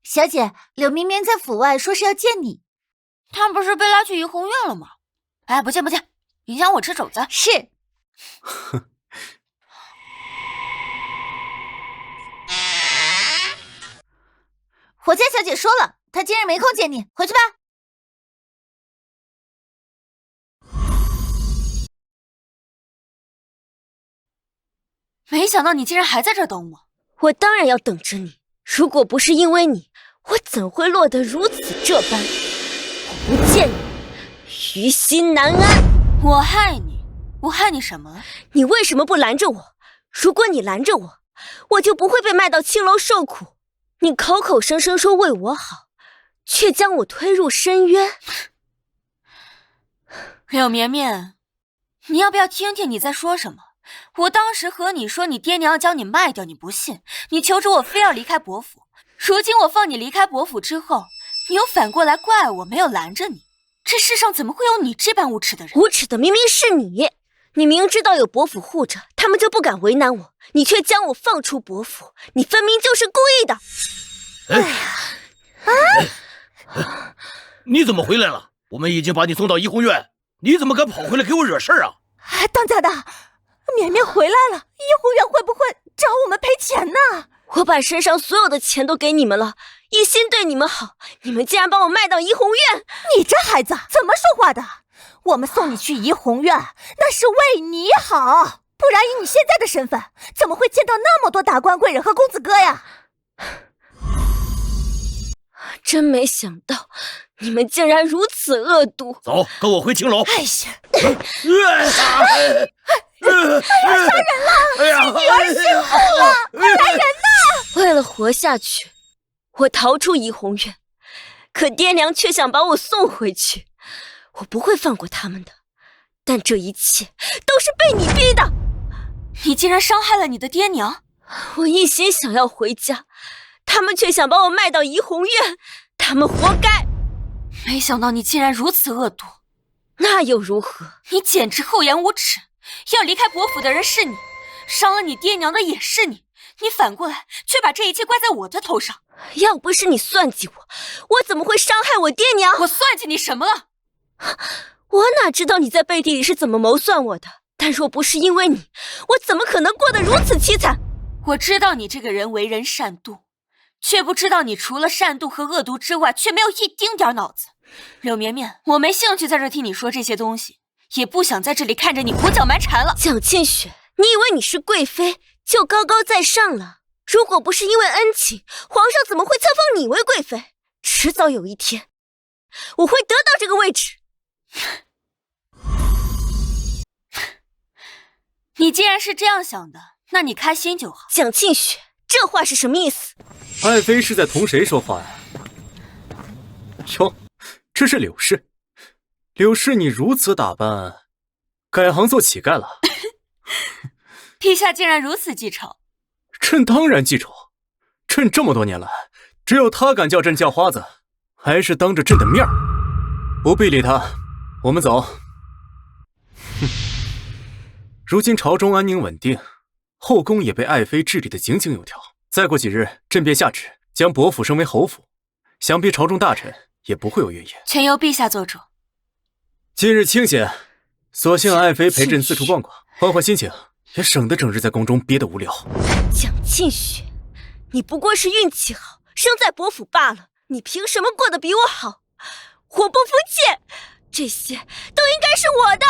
小姐，柳绵绵在府外说是要见你。他不是被拉去怡红院了吗？哎，不见，影响我吃肘子。是。火家小姐说了，她今日没空见你，回去吧。没想到你竟然还在这儿等我。我当然要等着你，如果不是因为你，我怎会落得如此这般？我不见你，于心难安。我害你？我害你什么了？你为什么不拦着我？如果你拦着我，我就不会被卖到青楼受苦。你口口声声说为我好，却将我推入深渊。柳绵绵，你要不要听听你在说什么？我当时和你说你爹娘要将你卖掉，你不信，你求着我非要离开伯府。如今我放你离开伯府之后，你又反过来怪我没有拦着你。这世上怎么会有你这般无耻的人？无耻的明明是你！你明知道有伯府护着，他们就不敢为难我，你却将我放出伯府，你分明就是故意的！你怎么回来了？我们已经把你送到怡红院，你怎么敢跑回来给我惹事啊？当家的，绵绵回来了，怡红院会不会找我们赔钱呢？我把身上所有的钱都给你们了，一心对你们好，你们竟然把我卖到怡红院！你这孩子怎么说话的？我们送你去怡红院，那是为你好，不然以你现在的身份，怎么会见到那么多达官贵人和公子哥呀？真没想到，你们竟然如此恶毒！走，跟我回青楼。哎呀！杀人了！女儿辛苦了，快来人呐！为了活下去，我逃出怡红院，可爹娘却想把我送回去。我不会放过他们的，但这一切都是被你逼的。你竟然伤害了你的爹娘！我一心想要回家，他们却想把我卖到怡红院，他们活该。没想到你竟然如此恶毒。那又如何？你简直厚颜无耻！要离开伯府的人是你，伤了你爹娘的也是你，你反过来却把这一切怪在我的头上。要不是你算计我，我怎么会伤害我爹娘？我算计你什么了？我哪知道你在背地里是怎么谋算我的？但若不是因为你，我怎么可能过得如此凄惨？我知道你这个人为人善妒，却不知道你除了善妒和恶毒之外，却没有一丁点脑子。柳绵绵，我没兴趣在这听你说这些东西，也不想在这里看着你胡搅蛮缠了。蒋沁雪，你以为你是贵妃就高高在上了？如果不是因为恩情，皇上怎么会册封你为贵妃？迟早有一天，我会得到这个位置。你既然是这样想的，那你开心就好。蒋沁雪，这话是什么意思？爱妃是在同谁说话呀？哟，这是柳氏。柳氏，你如此打扮，改行做乞丐了？陛下竟然如此记仇。朕当然记仇，朕这么多年来，只有他敢叫朕叫花子，还是当着朕的面儿。不必理他，我们走。如今朝中安宁稳定，后宫也被爱妃治理得井井有条。再过几日，朕便下旨将伯府升为侯府，想必朝中大臣也不会有怨言。全由陛下做主。今日清闲，索性爱妃陪朕四处逛逛，换换心情，也省得整日在宫中憋得无聊。蒋沁雪，你不过是运气好，生在伯府罢了，你凭什么过得比我好？我不服气，这些都应该是我的。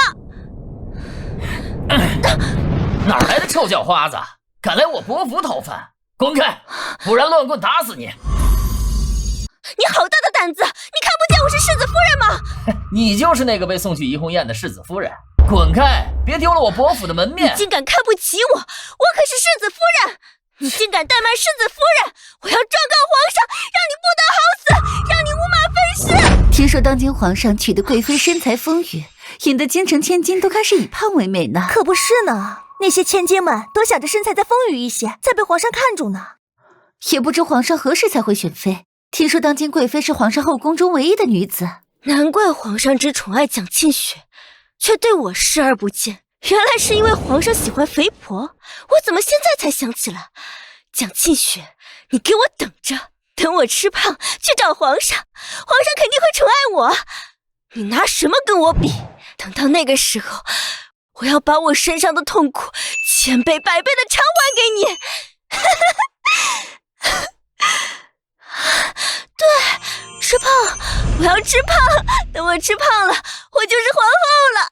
哪来的臭叫花子，敢来我伯府讨饭？滚开，不然乱棍打死你！你好大的胆子，你看不见我是世子夫人吗？你就是那个被送去怡红院的世子夫人，滚开，别丢了我伯府的门面！你竟敢看不起我，我可是世子夫人！你竟敢怠慢世子夫人，我要状告皇上，让你不得好死，让你五马分尸！听说当今皇上娶的贵妃身材丰腴，引得京城千金都开始以胖为美呢。可不是呢，那些千金们都想着身材再丰腴一些，再被皇上看中呢。也不知皇上何时才会选妃。听说当今贵妃是皇上后宫中唯一的女子，难怪皇上只宠爱蒋沁雪，却对我视而不见。原来是因为皇上喜欢肥婆，我怎么现在才想起来？蒋沁雪，你给我等着，等我吃胖去找皇上，皇上肯定会宠爱我。你拿什么跟我比？等到那个时候，我要把我身上的痛苦千倍百倍的偿还给你。对，吃胖，我要吃胖，等我吃胖了，我就是皇后了。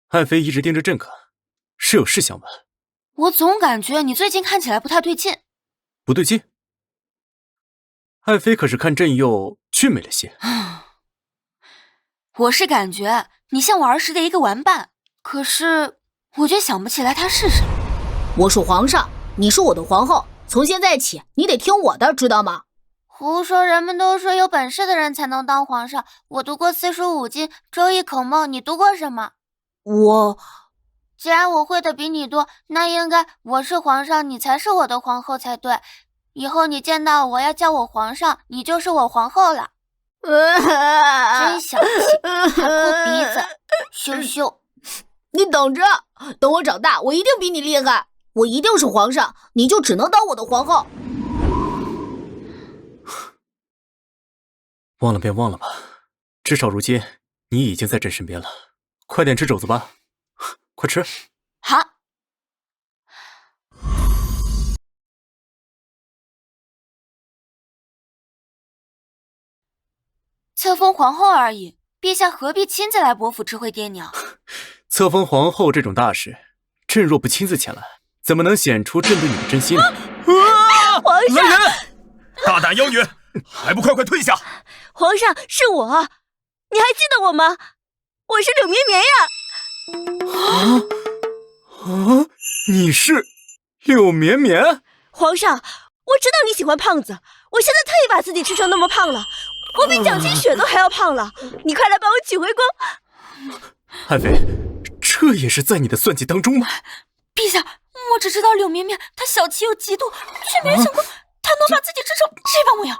爱妃一直盯着朕看，是有事想问。我总感觉你最近看起来不太对劲。不对劲？爱妃可是看朕又俊美了些。我是感觉你像我儿时的一个玩伴，可是我却想不起来他是谁。我是皇上，你是我的皇后，从现在起你得听我的，知道吗？胡说！人们都说有本事的人才能当皇上。我读过四书五经，周易孔孟，你读过什么？既然我会的比你多，那应该我是皇上，你才是我的皇后才对。以后你见到我要叫我皇上，你就是我皇后了。真小气，还哭鼻子，羞羞。你等着，等我长大，我一定比你厉害，我一定是皇上，你就只能当我的皇后。忘了便忘了吧，至少如今你已经在朕身边了。快点吃肘子吧，快吃。好。册封皇后而已，陛下何必亲自来伯府知会爹娘？册封皇后这种大事，朕若不亲自前来，怎么能显出朕对你的真心呢？皇上，来人！大胆妖女，还不快快退下！皇上，是我，你还记得我吗？我是柳绵绵呀！你是柳绵绵？皇上，我知道你喜欢胖子，我现在特意把自己吃成那么胖了，我比蒋清雪都还要胖了，你快来把我娶回宫！爱妃，这也是在你的算计当中吗？陛下，我只知道柳绵绵她小气又嫉妒，却没有想过她能把自己吃成这般模样。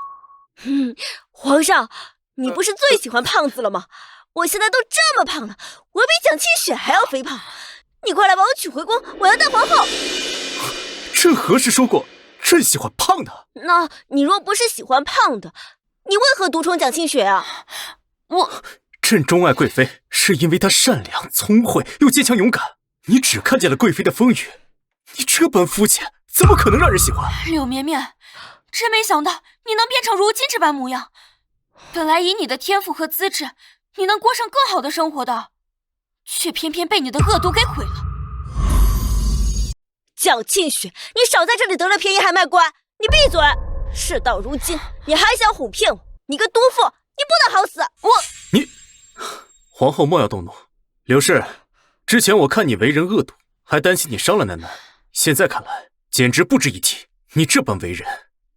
皇上，你不是最喜欢胖子了吗？我现在都这么胖了，我比蒋清雪还要肥胖，你快来把我娶回宫，我要当皇后。朕何时说过朕喜欢胖的？那你若不是喜欢胖的，你为何独宠蒋清雪啊？朕钟爱贵妃，是因为她善良、聪慧又坚强勇敢。你只看见了贵妃的风雨，你这般肤浅，怎么可能让人喜欢？柳绵绵，真没想到你能变成如今这般模样。本来以你的天赋和资质，你能过上更好的生活的，却偏偏被你的恶毒给毁了。蒋清雪，你少在这里得了便宜还卖乖！你闭嘴！事到如今，你还想哄骗我？你个毒妇，你不得好死！你，皇后莫要动怒。柳氏，之前我看你为人恶毒，还担心你伤了楠楠，现在看来简直不值一提。你这般为人，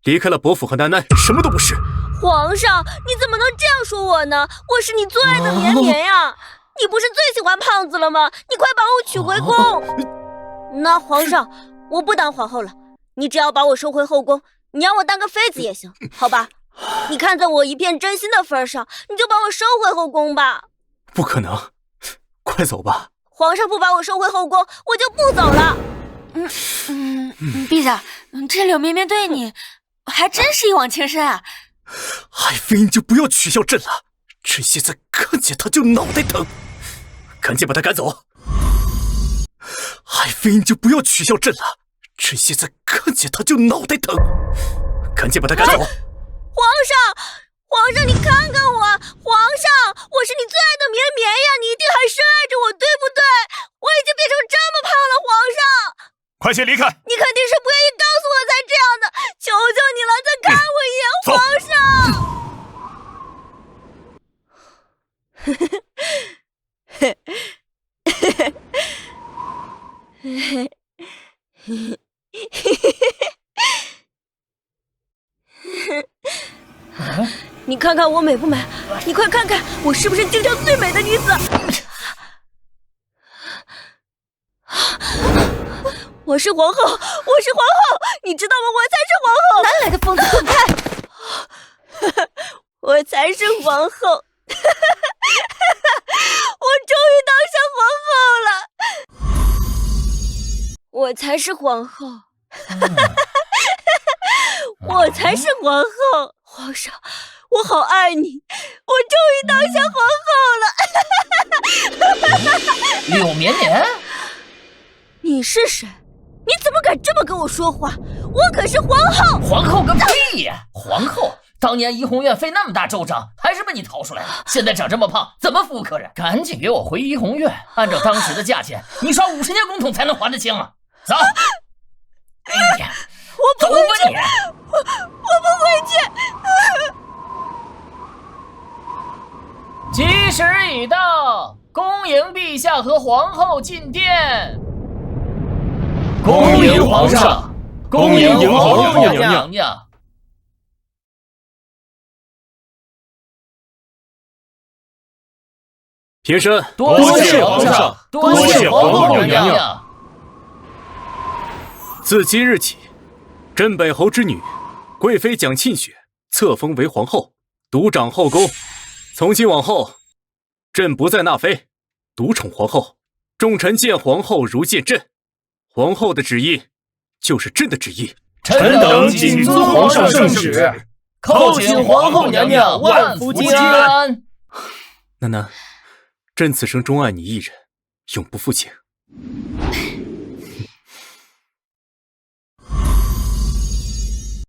离开了伯府和楠楠，什么都不是。皇上，你怎么能这样说我呢？我是你最爱的绵绵呀！你不是最喜欢胖子了吗？你快把我娶回宫！那皇上，我不当皇后了，你只要把我收回后宫，你让我当个妃子也行，好吧？你看在我一片真心的份上，你就把我收回后宫吧。不可能，快走吧。皇上不把我收回后宫，我就不走了。陛下，这柳绵绵对你还真是一往情深啊。爱妃，你就不要取笑朕了，朕现在看见他就脑袋疼，赶紧把他赶走。爱妃，你就不要取笑朕了，朕现在看见他就脑袋疼，赶紧把他赶走。皇上，你看看我，皇上，我是你最爱的绵绵呀，你一定还深爱着我，对不对？我已经变成这么胖了，皇上，快些离开！你肯定是不愿意告诉我才这样的，求求你了，再看我一眼，皇上。你看看我美不美？你快看看我是不是京城最美的女子？我是皇后，我是皇后，你知道吗？我才是皇后！哪来的疯子，滚开！我才是皇后！我终于当上皇后了！我才是皇后！我才是皇后！皇上，我好爱你！我终于当上皇后了！柳绵绵，你是谁？你怎么敢这么跟我说话？我可是皇后！皇后个屁呀！皇后，当年怡红院费那么大周章，还是被你逃出来了。现在长这么胖，怎么服务客人？赶紧给我回怡红院，按照当时的价钱，你刷50年公桶才能还得清啊！走！哎呀，我不会去，我不会去。吉时已到，恭迎陛下和皇后进殿。恭迎皇上，恭迎皇后娘娘。平身。多谢皇上，多谢皇后娘娘。自今日起，镇北侯之女贵妃蒋沁雪册封为皇后，独掌后宫。从今往后，朕不再纳妃，独宠皇后。众臣见皇后如见朕，皇后的旨意就是朕的旨意。臣等谨遵皇上圣旨，叩请皇后娘娘万福金安。楠楠，朕此生钟爱你一人，永不负情。